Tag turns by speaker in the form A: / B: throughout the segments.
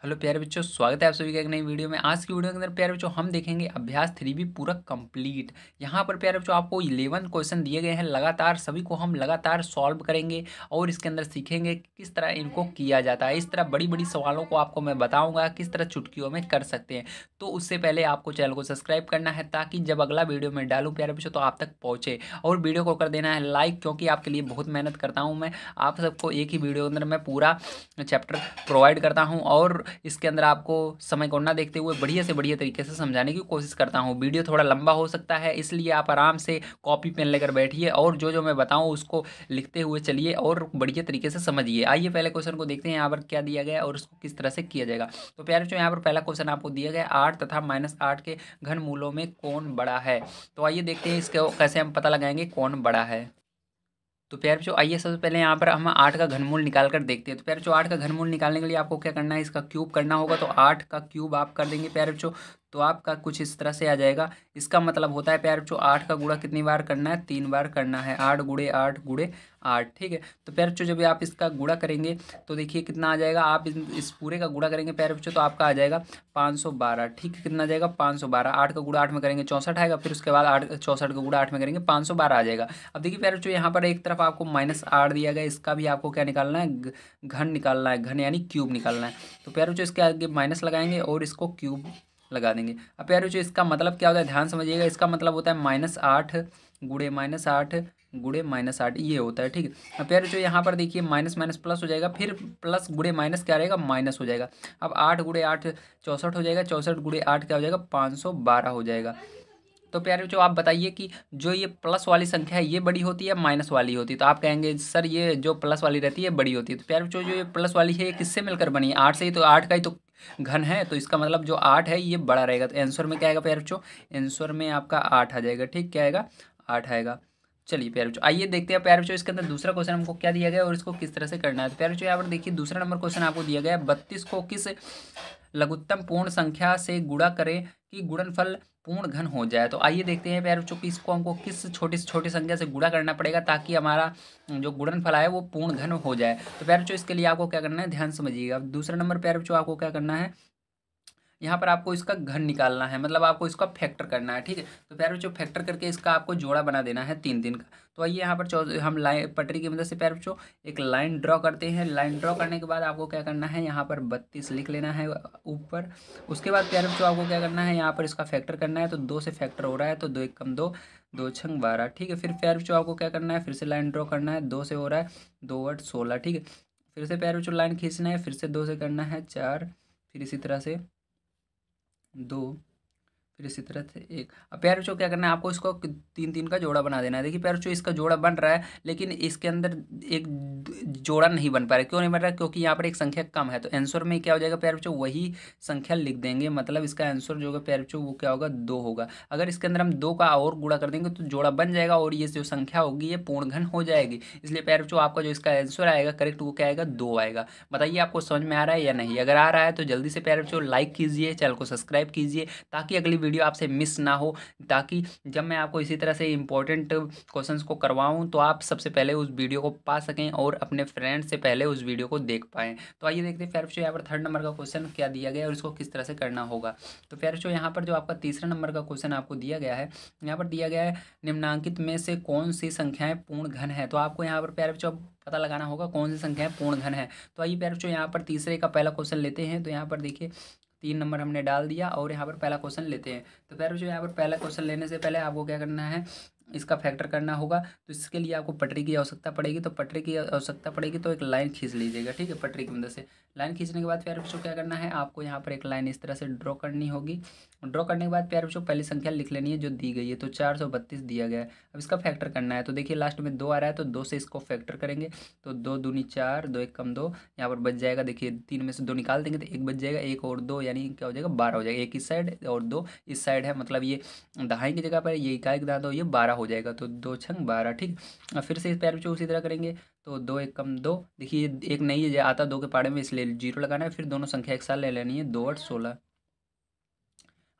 A: Hello प्यारे बच्चों, स्वागत है आप सभी का एक नई वीडियो में। आज की वीडियो के अंदर प्यारे बच्चों हम देखेंगे अभ्यास 3B पूरा कंप्लीट। यहाँ पर प्यारे बच्चों आपको 11 क्वेश्चन दिए गए हैं लगातार, सभी को हम लगातार सॉल्व करेंगे और इसके अंदर सीखेंगे कि किस तरह इनको किया जाता है। इस तरह बड़ी बड़ी सवालों को आपको मैं बताऊँगा किस तरह चुटकियों में कर सकते हैं। तो उससे पहले आपको चैनल को सब्सक्राइब करना है ताकि जब अगला वीडियो मैं डालूँ प्यारे बच्चों तो आप तक पहुँचे, और वीडियो को कर देना है लाइक, क्योंकि आपके लिए बहुत मेहनत करता हूँ मैं। आप सबको एक ही वीडियो के अंदर मैं पूरा चैप्टर प्रोवाइड करता हूँ और इसके अंदर आपको समय को ना देखते हुए बढ़िया से बढ़िया तरीके से समझाने की कोशिश करता हूँ। वीडियो थोड़ा लंबा हो सकता है, इसलिए आप आराम से कॉपी पेन लेकर बैठिए और जो जो मैं बताऊँ उसको लिखते हुए चलिए और बढ़िया तरीके से समझिए। आइए पहले क्वेश्चन को देखते हैं यहाँ पर क्या दिया गया है और उसको किस तरह से किया जाएगा। तो प्यारे बच्चों यहाँ पर पहला क्वेश्चन आपको दिया गया 8 तथा -8 के घन मूलों में कौन बड़ा है। तो आइए देखते हैं इसको कैसे हम पता लगाएंगे कौन बड़ा है। तो प्यारे बच्चों आइए सबसे पहले यहाँ पर हम 8 का घनमूल निकाल कर देखते हैं। तो प्यारे बच्चों 8 का घनमूल निकालने के लिए आपको क्या करना है, इसका क्यूब करना होगा। तो 8 का क्यूब आप कर देंगे प्यारे बच्चों, तो आपका कुछ इस तरह से आ जाएगा। इसका मतलब होता है प्यारे बच्चों 8 का गुणा कितनी बार करना है, 3 बार करना है। 8 गुणे 8 गुणे 8, ठीक है। तो प्यारे बच्चों जब आप इसका गुणा करेंगे तो देखिए कितना आ जाएगा। आप इस पूरे का गुणा करेंगे प्यारे बच्चों तो आपका आ जाएगा 512, ठीक है। कितना आ जाएगा 512। 8 का गुणा 8 में करेंगे 64 आएगा, फिर उसके बाद 8 64 का गुणा 8 में करेंगे 512 आ जाएगा। अब देखिए प्यारे बच्चों यहाँ पर एक तरफ आपको -8 दिया गया, इसका भी आपको क्या निकालना है, घन निकालना है, घन यानी क्यूब निकालना है। तो प्यारे बच्चों इसके आगे माइनस लगाएंगे और इसको क्यूब लगा देंगे। अब प्यारे बच्चों इसका मतलब क्या होता है, ध्यान समझिएगा। इसका मतलब होता है -8 गुणे -8 गुणे -8, ये होता है, ठीक है। अब प्यारे बच्चों यहाँ पर देखिए माइनस माइनस प्लस हो जाएगा, फिर प्लस गुणे माइनस क्या रहेगा, माइनस हो जाएगा। अब 8 गुणे 8 64 हो जाएगा, 64 गुणे 8 क्या हो जाएगा, 512 हो जाएगा। तो प्यारे बच्चों आप बताइए कि जो ये प्लस वाली संख्या है ये बड़ी होती है माइनस वाली होती है। तो आप कहेंगे सर ये जो प्लस वाली रहती है बड़ी होती है। तो प्यारे बच्चों जो ये प्लस वाली है ये किससे मिलकर बनी है, 8 से ही। तो 8 का ही तो घन है, तो इसका मतलब जो 8 है ये बड़ा रहेगा। तो आंसर में क्या आएगा प्यारे बच्चों, आंसर में आपका 8 आ जाएगा, ठीक। क्या आएगा, 8 आएगा। चलिए प्यारे बच्चों आइए देखते हैं प्यारे बच्चों इसके अंदर दूसरा क्वेश्चन हमको क्या दिया गया है और इसको किस तरह से करना है। तो प्यारे बच्चों यहाँ पर देखिए दूसरा नंबर क्वेश्चन आपको दिया गया है 32 को किस लघुत्तम पूर्ण संख्या से गुणा करें कि गुणनफल पूर्ण घन हो जाए। तो आइए देखते हैं प्यारे बच्चों कि इसको हमको किस छोटी से छोटी संख्या से गुणा करना पड़ेगा ताकि हमारा जो गुणनफल आए वो पूर्ण घन हो जाए। तो प्यारे बच्चों इसके लिए आपको क्या करना है, ध्यान समझिएगा। दूसरा नंबर प्यारे बच्चों आपको क्या करना है, यहाँ पर आपको इसका घन निकालना है, मतलब आपको इसका फैक्टर करना है, ठीक है। तो प्यारे बच्चों फैक्टर करके इसका आपको जोड़ा बना देना है 3 3 का। तो आइए यहाँ पर हम लाइन पटरी की मदद से प्यारे बच्चों एक लाइन ड्रॉ करते हैं। लाइन ड्रॉ करने के बाद आपको क्या करना है, यहाँ पर 32 लिख लेना है ऊपर। उसके बाद प्यारे बच्चों आपको क्या करना है, यहाँ पर इसका फैक्टर करना है। तो 2 से फैक्टर हो रहा है तो 2 1 कम 2, 2 छंग 12, ठीक है। फिर प्यारे बच्चों आपको क्या करना है, फिर से लाइन ड्रॉ करना है। 2 से हो रहा है 2 8 16, ठीक है। फिर से प्यारे बच्चों लाइन खींचना है, फिर से 2 से करना है 4, फिर इसी तरह से 2, फिर इसी तरह से 1। अब प्यारे बच्चों क्या करना है, आपको इसको 3 3 का जोड़ा बना देना है। देखिए प्यारे बच्चों इसका जोड़ा बन रहा है, लेकिन इसके अंदर एक जोड़ा नहीं बन पा रहा है। क्यों नहीं बन रहा है, क्योंकि यहाँ पर एक संख्या कम है। तो आंसर में क्या हो जाएगा प्यारे बच्चों, वही संख्या लिख देंगे, मतलब इसका आंसर जो होगा प्यारे बच्चों वो क्या होगा, 2 होगा। अगर इसके अंदर हम 2 का और गुणा कर देंगे तो जोड़ा बन जाएगा और ये जो संख्या होगी ये पूर्ण घन हो जाएगी। इसलिए प्यारे बच्चों आपका जो इसका आंसर आएगा करेक्ट वो क्या आएगा, 2 आएगा। बताइए आपको समझ में आ रहा है या नहीं। अगर आ रहा है तो जल्दी से प्यारे बच्चों लाइक कीजिए, चैनल को सब्सक्राइब कीजिए ताकि अगली वीडियो आपसे मिस ना हो, ताकि जब मैं आपको इसी तरह से इंपॉर्टेंट क्वेश्चंस को करवाऊं तो आप सबसे पहले उस वीडियो को पा सकें और अपने फ्रेंड से पहले उस वीडियो को देख पाएं। तो आइए देखते हैं प्यारे बच्चों यहाँ पर थर्ड नंबर का क्वेश्चन क्या दिया गया है और इसको किस तरह से करना होगा। तो प्यारे बच्चों यहाँ पर जो आपका तीसरा नंबर का क्वेश्चन आपको दिया गया है, यहाँ पर दिया गया है निम्नांकित में से कौन सी संख्याएं पूर्ण घन है। तो आपको यहाँ पर प्यारे बच्चों पता लगाना होगा कौन सी संख्याएं पूर्ण घन है। तो आइए प्यारे बच्चों यहाँ पर तीसरे का पहला क्वेश्चन लेते हैं। तो यहाँ पर देखिए 3 नंबर हमने डाल दिया और यहाँ पर पहला क्वेश्चन लेते हैं। तो प्यारे बच्चों यहाँ पर पहला क्वेश्चन लेने से पहले आपको क्या करना है, इसका फैक्टर करना होगा। तो इसके लिए आपको पटरी की आवश्यकता पड़ेगी। तो पटरी की आवश्यकता पड़ेगी तो एक लाइन खींच लीजिएगा, ठीक है। पटरी की मदद से लाइन खींचने के बाद प्यारे बच्चों क्या करना है, आपको यहाँ पर एक लाइन इस तरह से ड्रॉ करनी होगी। ड्रॉ करने के बाद प्यारे बच्चों पहली संख्या लिख लेनी है जो दी गई है। तो 432 दिया गया है। अब इसका फैक्टर करना है। तो देखिए लास्ट में 2 आ रहा है तो 2 से इसको फैक्टर करेंगे। तो 2 दूनी 4, 2 1 कम 2, यहाँ पर बच जाएगा। देखिए 3 में से 2 निकाल देंगे तो 1 बच जाएगा, 1 और 2 यानी क्या हो जाएगा, 12 हो जाएगा। 1 इस साइड और 2 इस साइड है, मतलब ये दहाई की जगह पर ये इकाई की दांत हो, ये 12 हो जाएगा। तो 2 छंग 12, ठीक। अब फिर से इस पैर बच्चों उसी तरह करेंगे। तो 2 1 कम 2, देखिए एक नहीं है आता 2 के पाड़े में, इसलिए जीरो लगाना है। फिर दोनों संख्या एक साथ ले लेनी है, 2 8 16।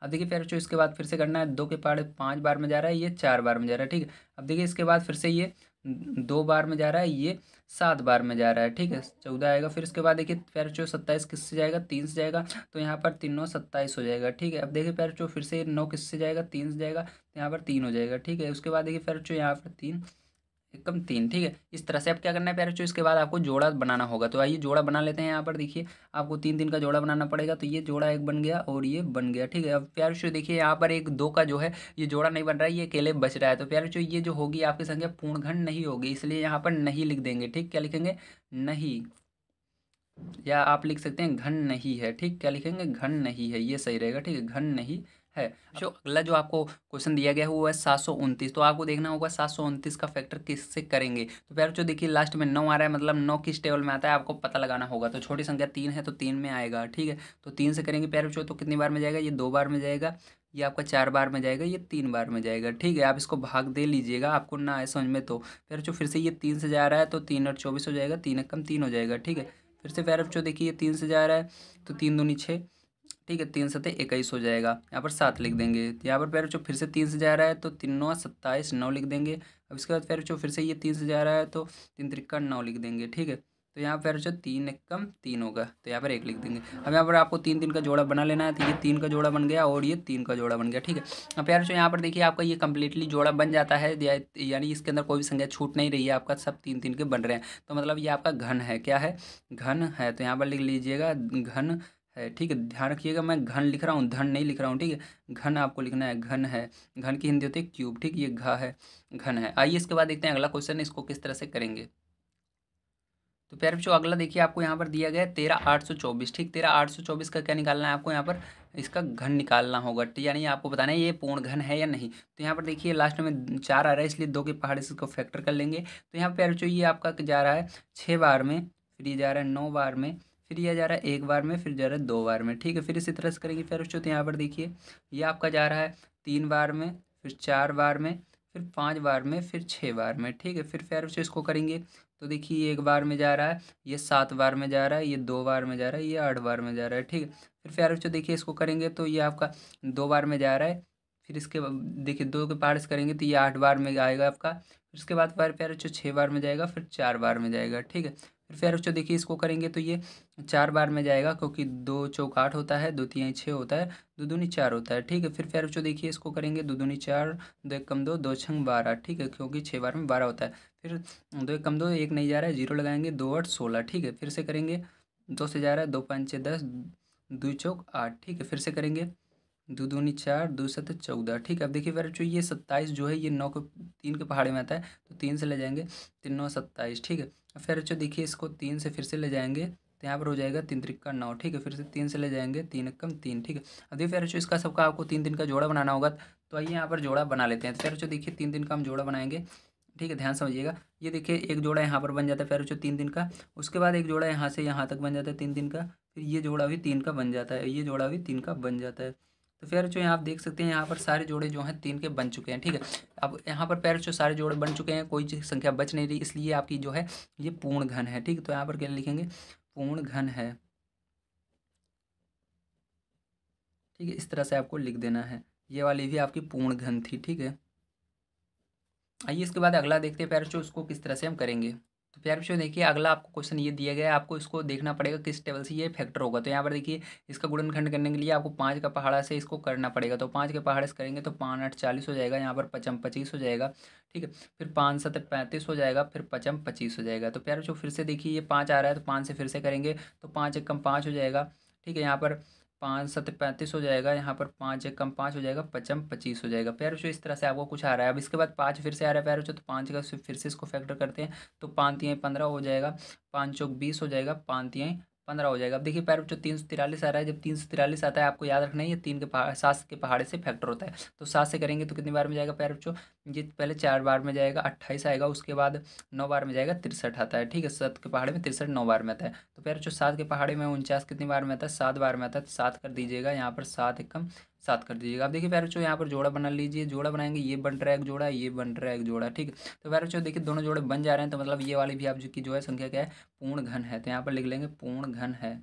A: अब देखिए प्यारे बच्चों इसके बाद फिर से करना है। 2 के पाड़े 5 बार में जा रहा है, ये 4 बार में जा रहा है, ठीक है। अब देखिए इसके बाद फिर से ये 2 बार में जा रहा है, ये 7 बार में जा रहा है, ठीक है, 14 आएगा। फिर इसके बाद देखिए प्यारे बच्चों 27 किससे जाएगा, 3 से जाएगा, तो यहाँ पर 3 9 27 हो जाएगा, ठीक है। अब देखिए प्यारे बच्चों फिर से 9 किससे जाएगा, 3 से जाएगा, तो यहाँ पर 3 हो जाएगा, ठीक है। उसके बाद देखिए प्यारे बच्चों यहाँ पर 3 एकम 3, ठीक है। इस तरह से अब क्या करना है प्यारे बच्चों, इसके बाद आपको जोड़ा बनाना होगा। तो आइए जोड़ा बना लेते हैं। यहाँ पर देखिए आपको 3 3 का जोड़ा बनाना पड़ेगा। तो ये जोड़ा एक बन गया और ये बन गया, ठीक है। अब प्यारे बच्चों देखिए यहाँ पर 1 2 का जो है ये जोड़ा नहीं बन रहा है, ये अकेले बच रहा है। तो प्यारे बच्चों ये जो होगी आपकी संख्या पूर्ण घन नहीं होगी, इसलिए यहाँ पर नहीं लिख देंगे, ठीक। क्या लिखेंगे, नहीं, या आप लिख सकते हैं घन नहीं है, ठीक। क्या लिखेंगे, घन नहीं है, ये सही रहेगा, ठीक है, घन नहीं है। जो अगला जो आपको क्वेश्चन दिया गया है वो है 729। तो आपको देखना होगा 729 का फैक्टर किससे करेंगे। तो प्यारे जो देखिए लास्ट में 9 आ रहा है, मतलब 9 किस टेबल में आता है आपको पता लगाना होगा। तो छोटी संख्या 3 है तो 3 में आएगा, ठीक है। तो 3 से करेंगे प्यारे बच्चों, तो कितनी बार में जाएगा, ये 2 बार में जाएगा, ये आपका 4 बार में जाएगा, ये 3 बार में जाएगा, ठीक है। आप इसको भाग दे लीजिएगा, आपको ना आए समझ में तो। प्यारे बच्चों फिर से ये 3 से जा रहा है तो 3 और 24 हो जाएगा, 3 एकम 3 हो जाएगा, ठीक है। फिर से प्यारे बच्चों देखिए ये 3 से जा रहा है तो 3 दूनी 6, ठीक है, 3 सते 21 हो जाएगा, यहाँ पर 7 लिख देंगे। यहाँ पर प्यारे बच्चों फिर से 3 से जा रहा है तो 3 9 27 9 लिख देंगे। अब इसके बाद प्यारे बच्चों फिर से ये 3 से जा रहा है तो 3 त्रिका 9 लिख देंगे, ठीक है। तो यहाँ पर जो 3 एकम 3 होगा, तो यहाँ पर 1 लिख देंगे। अब यहाँ पर आपको 3 3 का जोड़ा बना लेना है। तो ये 3 का जोड़ा बन गया और ये 3 का जोड़ा बन गया, ठीक है। अब प्यारे बच्चों यहाँ पर देखिए आपका ये कंप्लीटली जोड़ा बन जाता है, यानी इसके अंदर कोई भी संख्या छूट नहीं रही है, आपका सब 3 3 के बन रहे हैं। तो मतलब ये आपका घन है, क्या है, घन है। तो यहाँ पर लिख लीजिएगा घन है, ठीक है। ध्यान रखिएगा मैं घन लिख रहा हूँ, धन नहीं लिख रहा हूँ, ठीक है। घन आपको लिखना है, घन है। घन की हिंदी होती है क्यूब, ठीक, ये घ है, घन है। आइए इसके बाद देखते हैं अगला क्वेश्चन इसको किस तरह से करेंगे। तो प्यारे बच्चों अगला देखिए आपको यहाँ पर दिया गया है 13,824, ठीक। 13,824 का क्या निकालना है आपको, यहाँ पर इसका घन निकालना होगा, यानी आपको बताना है ये पूर्ण घन है या नहीं। तो यहाँ पर देखिए लास्ट में 4 आ रहा है, इसलिए 2 के पहाड़े से इसको फैक्टर कर लेंगे। तो यहाँ पर प्यारे बच्चों ये आपका जा रहा है 6 बार में, फिर ये जा रहा है 9 बार में, फिर यह जा रहा है 1 बार में, फिर जा रहा है 2 बार में, ठीक है। फिर इसी तरह से करेंगे प्यारे बच्चों। तो यहाँ पर देखिए ये आपका जा रहा है 3 बार में, फिर 4 बार में, फिर 5 बार में, फिर 6 बार में, ठीक है। फिर प्यारे बच्चों इसको करेंगे तो देखिए 1 बार में जा रहा है, ये 7 बार में जा रहा है, ये 2 बार में जा रहा है, ये 8 बार में जा रहा है, ठीक है। फिर प्यारे बच्चों देखिए इसको करेंगे तो ये आपका 2 बार में जा रहा है। फिर इसके देखिए 2 के पार्ट्स करेंगे तो ये 8 बार में आएगा आपका। फिर उसके बाद प्यारे बच्चों 6 बार में जाएगा, फिर 4 बार में जाएगा, ठीक है। फिर प्यारे बच्चों देखिए इसको करेंगे तो ये 4 बार में जाएगा, क्योंकि 2 चौक 8 होता है, 2 तिहाई 6 होता है, 2 दूनी 4 होता है, ठीक है। फिर प्यारे बच्चों देखिए इसको करेंगे 2 दूनी 4, 2 एक कम 2, 2 छंग 12, ठीक है, क्योंकि 6 बार में 12 होता है। फिर 2 एक कम 2, 1 नहीं जा रहा है, 0 लगाएंगे, 2 8 16, ठीक है। फिर से करेंगे 2 से जा रहा है, 2 5 6 10, 2 चौक 8, ठीक है। फिर से करेंगे 2 दूनी 4, 2 सत 14, ठीक है। अब देखिए प्यारे बच्चों ये 27 जो है ये 9 को 3 के पहाड़े में आता है, तो 3 से ले जाएंगे, 3 9 27, ठीक है। अब फिर बच्चों देखिए इसको 3 से फिर से ले जाएंगे तो यहाँ पर हो जाएगा 3 त्रिका 9, ठीक है। फिर से 3 से ले जाएंगे, 3 एकम 3, ठीक है। अब देखिए प्यारे बच्चों इसका सबका आपको 3 3 का जोड़ा बनाना होगा। तो आइए यहाँ पर जोड़ा बना लेते हैं। तो प्यारे बच्चों देखिए 3 3 का हम जोड़ा बनाएंगे, ठीक है, ध्यान समझिएगा। ये देखिए एक जोड़ा यहाँ पर बन जाता है प्यारे बच्चों 3 3 का, उसके बाद एक जोड़ा यहाँ से यहाँ तक बन जाता है 3 3 का, फिर ये जोड़ा भी 3 का बन जाता है, ये जोड़ा भी 3 का बन जाता है। तो फिर जो यहाँ आप देख सकते हैं यहाँ पर सारे जोड़े जो हैं 3 के बन चुके हैं, ठीक है। अब यहाँ पर पैर जो सारे जोड़े बन चुके हैं, कोई चीज़ संख्या बच नहीं रही, इसलिए आपकी जो है ये पूर्ण घन है, ठीक है। तो यहाँ पर क्या लिखेंगे, पूर्ण घन है, ठीक है। इस तरह से आपको लिख देना है, ये वाली भी आपकी पूर्ण घन थी, ठीक है। आइए इसके बाद अगला देखते हैं प्यारे बच्चों उसको किस तरह से हम करेंगे। तो प्यारे बच्चों देखिए अगला आपको क्वेश्चन ये दिया गया है, आपको इसको देखना पड़ेगा किस टेबल से ये फैक्टर होगा। तो यहाँ पर देखिए इसका गुणनखंड करने के लिए आपको 5 का पहाड़ा से इसको करना पड़ेगा। तो 5 के पहाड़े से करेंगे तो 5 8 40 हो जाएगा, यहाँ पर 5 25 हो जाएगा, ठीक है। फिर 5 7 35 हो जाएगा, फिर 5 25 हो जाएगा। तो प्यारे बच्चों फिर से देखिए ये 5 आ रहा है तो 5 से फिर से करेंगे तो 5 एक कम 5 हो जाएगा, ठीक है। यहाँ पर 5 7 35 हो जाएगा, यहाँ पर 5 एक कम 5 हो जाएगा, 5 25 हो जाएगा। प्यारे बच्चों इस तरह से आपको कुछ आ रहा है। अब इसके बाद 5 फिर से आ रहा है प्यारे बच्चों, तो 5 का फिर से इसको फैक्टर करते हैं तो 5 तिहाई 15 हो जाएगा, 5 चौक 20 हो जाएगा, 5 तिहाई 15 हो जाएगा। अब देखिए प्यारे बच्चों 343 आ रहा है, जब 343 आता है आपको याद रखना है ये 3 के पहाड़ 7 के पहाड़े से फैक्टर होता है। तो 7 से करेंगे तो कितनी बार में जाएगा प्यारे बच्चों, ये पहले 4 बार में जाएगा 28 आएगा, उसके बाद 9 बार में जाएगा 63 आता है, ठीक है। 7 के पहाड़े में 63 9 बार में आता है। तो प्यारे बच्चों 7 के पहाड़े में 49 कितनी बार में आता है, 7 बार में आता है, तो 7 कर दीजिएगा, यहाँ पर 7 एकम 7 कर दीजिएगा। अब देखिए प्यारे बच्चों यहाँ पर जोड़ा बना लीजिए, जोड़ा बनाएंगे, ये बन रहा है एक जोड़ा, ये बन रहा है एक जोड़ा, ठीक है। तो प्यारे बच्चों देखिए दोनों जोड़े बन जा रहे हैं, तो मतलब ये वाली भी आप की जो है संख्या क्या है, पूर्ण घन है। तो यहाँ पर लिख लेंगे पूर्ण घन है,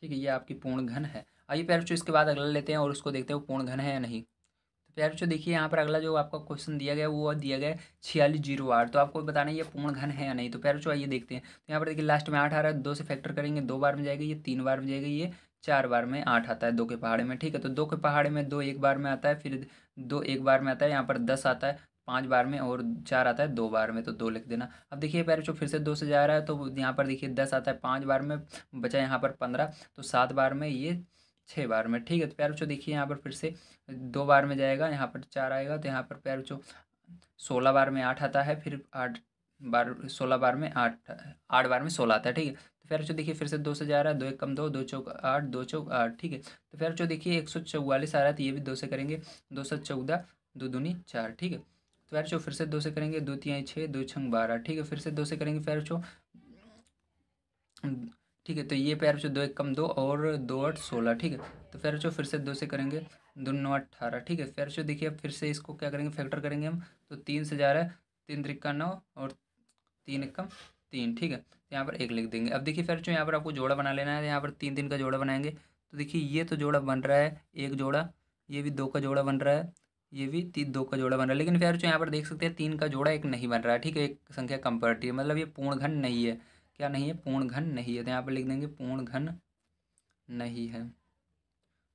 A: ठीक है, ये आपकी पूर्ण घन है। आइए प्यारे बच्चों इसके बाद अगला लेते हैं और उसको देखते हैं वो पूर्ण घन है या नहीं। तो प्यारे बच्चों देखिए यहाँ पर अगला जो आपका क्वेश्चन दिया गया है वो दिया गया है 4608। तो आपको बताना है ये पूर्ण घन है या नहीं। तो प्यारे बच्चों आइए देखते हैं। तो यहाँ पर देखिए लास्ट में 8 आ रहा है, 2 से फैक्टर करेंगे 2 बार में जाएगा, ये 3 बार में जाएगा, ये 4 बार में 8 आता है 2 के पहाड़े में। ठीक है, तो 2 के पहाड़े में 2 एक बार में आता है, फिर 2 एक बार में आता है, यहाँ पर 10 आता है 5 बार में, और 4 आता है 2 बार में, तो 2 लिख देना। अब देखिए प्यारे बच्चों फिर से 2 से जा रहा है, तो यहाँ पर देखिए 10 आता है 5 बार में, बचा यहाँ पर 15, तो 7 बार में, ये 6 बार में। ठीक है, तो प्यारे बच्चों देखिए यहाँ पर फिर से 2 बार में जाएगा, यहाँ पर 4 आएगा, तो यहाँ पर प्यारे बच्चों 16 बार में 8 आता है, फिर 8 बार 16 बार में 8 बार में 16 आता है। ठीक है, तो प्यारे बच्चों देखिए फिर से 2 से जा रहा है, 2 एक कम 2, 2 चौक 8, 2 चौक 8। ठीक है, तो प्यारे बच्चों देखिए 144 आ रहा है, तो ये भी 2 से करेंगे, 2 से 14, 2 दूनी 4। ठीक है, तो प्यारे बच्चों फिर से 2 से करेंगे, 2 तिहाई 6, 2 छंग 12। ठीक है, फिर से 2 से करेंगे प्यारे बच्चों। ठीक है, तो ये प्यारे बच्चों 2 एक कम 2, और 2 8 16। ठीक है, तो प्यारे बच्चों फिर से 2 से करेंगे, 2 9 18। ठीक है, प्यारे बच्चों देखिए अब फिर से इसको क्या करेंगे, फैक्टर करेंगे हम, तो 3 से जा रहा है, 3 त्रिका 9, और 3 एकम 3। ठीक है, तो यहाँ पर 1 लिख देंगे। अब देखिए प्यारे बच्चों यहाँ पर आपको जोड़ा बना लेना है, यहाँ पर 3 3 का जोड़ा बनाएंगे, तो देखिए ये तो जोड़ा बन रहा है एक जोड़ा, ये भी 2 का जोड़ा बन रहा है, ये भी 2 का जोड़ा बन रहा है, लेकिन प्यारे बच्चों यहाँ पर देख सकते हैं 3 का जोड़ा एक नहीं बन रहा है। ठीक है, एक संख्या कम पड़ती है, मतलब ये पूर्ण घन नहीं है। क्या नहीं है? पूर्ण घन नहीं है, तो यहाँ पर लिख देंगे पूर्ण घन नहीं है।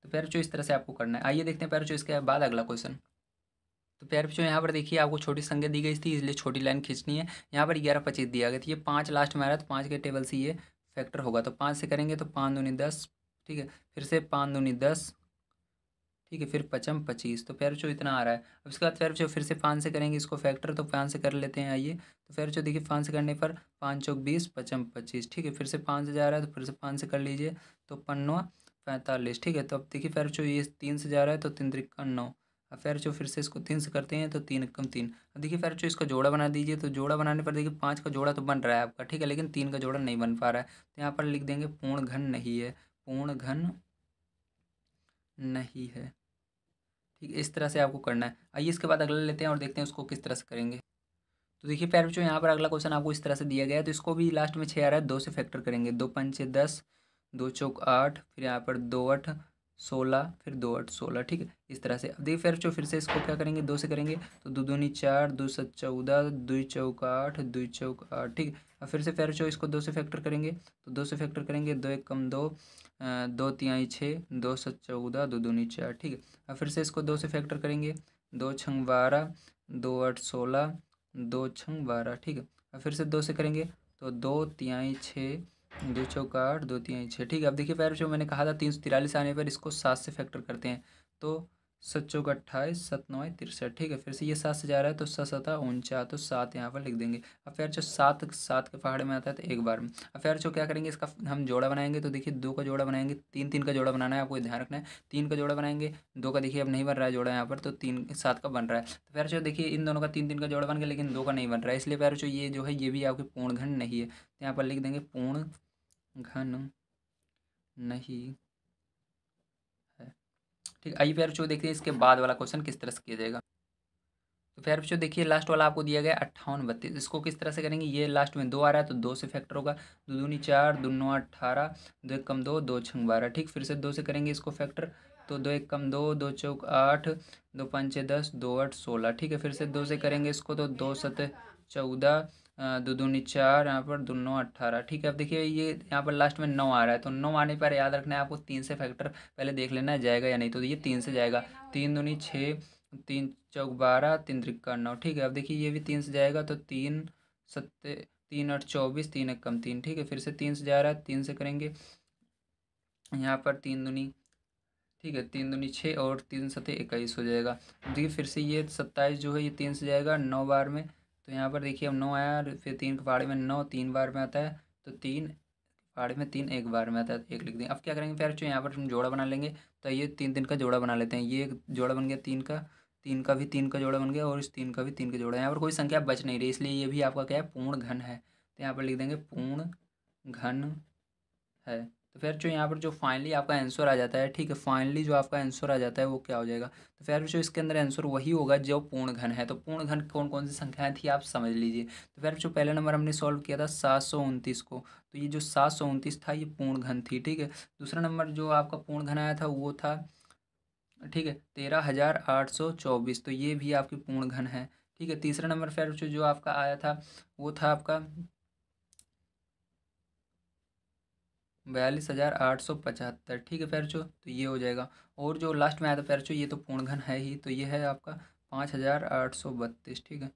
A: तो प्यारे बच्चों इस तरह से आपको करना है। आइए देखते हैं प्यारे बच्चों इसके बाद अगला क्वेश्चन। तो प्यारे बच्चों यहाँ पर देखिए आपको छोटी संख्या दी गई थी, इसलिए छोटी लाइन खींचनी है। यहाँ पर 11 25 दिया गया था, ये 5 लास्ट में आ रहा है, तो 5 के टेबल से ये फैक्टर होगा, तो 5 से करेंगे तो 5 दूनी 10। ठीक है, फिर से 5 दूनी 10। ठीक है, फिर 5 25, तो प्यारे बच्चों इतना आ रहा है। अब इसके बाद प्यारे बच्चों फिर से 5 से करेंगे इसको फैक्टर, तो 5 से कर लेते हैं। आइए, तो प्यारे बच्चों देखिए 5 से करने पर 5 चौक 20, 5 25। ठीक है, फिर से 5 से जा रहा है, तो फिर से 5 से कर लीजिए, तो 5 45। ठीक है, तो अब देखिए प्यारे बच्चों ये 3 से जा रहा है, तो 3 त्रिका 9। अब प्यारे बच्चों फिर से इसको 3 से करते हैं, तो 3 एकम 3। अब देखिए प्यारे बच्चों इसका जोड़ा बना दीजिए, तो जोड़ा बनाने पर देखिए 5 का जोड़ा तो बन रहा है आपका, ठीक है, लेकिन 3 का जोड़ा नहीं बन पा रहा है, तो यहाँ पर लिख देंगे पूर्ण घन नहीं है, पूर्ण घन नहीं है। ठीक है, इस तरह से आपको करना है। आइए इसके बाद अगला लेते हैं और देखते हैं उसको किस तरह से करेंगे। तो देखिए प्यारे बच्चों यहाँ पर अगला क्वेश्चन आपको इस तरह से दिया गया है, तो इसको भी लास्ट में 6 आ रहा है, 2 से फैक्टर करेंगे, 2 पंचे 10, 2 चौक 8, फिर यहाँ पर 2 8 16, फिर 2 8 16। ठीक है, इस तरह से। अब देखिए प्यारे बच्चों फिर से इसको क्या करेंगे, 2 से करेंगे, तो 2 दूनी 4, 2 7 14, 2 चौक 8, 2 चौक 8। ठीक है, अब फिर से प्यारे बच्चों इसको 2 से फैक्टर करेंगे, तो 2 से फैक्टर करेंगे, 2 एक कम 2, 2 तिहाई 6, 2 7 14, 2 दूनी 4। ठीक है, अब फिर से इसको 2 से फैक्टर करेंगे, 2 छंग 12, 2 8 16, 2 छंग 12। ठीक है, अब फिर से 2 से करेंगे, तो 2 तिहाई 6, 2 चौक 8, 2 तिहाई 6। ठीक है, अब देखिए प्यारे बच्चों मैंने कहा था 343 आने पर इसको 7 से फैक्टर करते हैं, तो 7 चौक 28, 7 9 63। ठीक है, फिर से ये 7 से जा रहा है, तो 7 7 49, तो 7 यहाँ पर लिख देंगे। अब प्यारे बच्चों 7 7 के पहाड़े में आता है, तो एक बार में। अब प्यारे बच्चों क्या करेंगे, इसका हम जोड़ा बनाएंगे, तो देखिए 2 का जोड़ा बनाएंगे, 3 3 का जोड़ा बनाना है, आपको ध्यान रखना है। 3 का जोड़ा बनाएंगे, 2 का देखिए अब नहीं बन रहा है जोड़ा यहाँ पर, तो 3 7 का बन रहा है। तो प्यारे बच्चों देखिए इन दोनों का 3 3 का जोड़ा बन गया, लेकिन 2 का नहीं बन रहा है, इसलिए प्यारे बच्चों ये जो है ये भी आपके पूर्ण घन नहीं है, तो यहाँ पर लिख देंगे पूर्ण घन नहीं है। ठीक, आइए प्यारे बच्चों देखते हैं इसके बाद वाला क्वेश्चन किस तरह से किया जाएगा। तो प्यारे बच्चों देखिए लास्ट वाला आपको दिया गया 58 32, इसको किस तरह से करेंगे, ये लास्ट में 2 आ रहा है, तो 2 से फैक्टर होगा, 2 दूनी 4, 2 9 18, 2 एक कम 2, 2 छंग 12। ठीक, फिर से 2 से करेंगे इसको फैक्टर, तो 2 एक कम 2, 2 चौक 8, 2 पंचे 10, 2 8 16। ठीक है, फिर से 2 से करेंगे इसको, तो 2 7 14, 2 दूनी 4, यहाँ पर 2 9 18। ठीक है, अब देखिए ये यहाँ पर लास्ट में 9 आ रहा है, तो 9 आने पर याद रखना है आपको 3 से फैक्टर पहले देख लेना है जाएगा या नहीं, तो ये 3 से जाएगा, 3 दूनी 6, 3 चौक 12, 3 त्रिका 9। ठीक है, अब देखिए ये भी 3 से जाएगा, तो 3 सत्ते 3 8 24, 3 एक कम 3। ठीक है, फिर से 3 से जा रहा है, 3 से करेंगे, यहाँ पर 3 दूनी, ठीक है, 3 दूनी 6, और 3 सत्ते 21 हो जाएगा। देखिए फिर से ये 27 जो है ये 3 से जाएगा 9 बार में, तो यहाँ पर देखिए अब 9 आया, और फिर 3 के पहाड़े में 9 3 बार में आता है, तो 3 पहाड़े में 3 एक बार में आता है, तो 1 लिख देंगे। अब क्या करेंगे प्यारे बच्चों, यहाँ पर हम जोड़ा बना लेंगे, तो ये 3 3 का जोड़ा बना लेते हैं, ये एक जोड़ा बन गया 3 का, 3 का भी 3 का जोड़ा बन गया, और इस 3 का भी 3 का जोड़ा। यहाँ पर कोई संख्या बच नहीं रही, इसलिए ये भी आपका क्या है, पूर्ण घन है, तो यहाँ पर लिख देंगे पूर्ण घन है। तो फिर जो यहाँ पर जो फाइनली आपका आंसर आ जाता है, ठीक है, फाइनली जो आपका आंसर आ जाता है वो क्या हो जाएगा, तो फिर जो इसके अंदर आंसर वही होगा जो पूर्ण घन है। तो पूर्ण घन कौन कौन सी संख्याएं थी आप समझ लीजिए। तो फिर जो पहले नंबर हमने सॉल्व किया था 729 को, तो ये जो 729 था ये पूर्ण घन थी। ठीक है, दूसरा नंबर जो आपका पूर्ण घन आया था वो था ठीक है, 13,824, तो ये भी आपकी पूर्ण घन है। ठीक है, तीसरा नंबर फिर जो आपका आया था वो था आपका 42,875। ठीक है पैरचो, तो ये हो जाएगा। और जो लास्ट में आया था पैरचो, ये तो पूर्ण घन है ही, तो ये है आपका 5,832। ठीक है,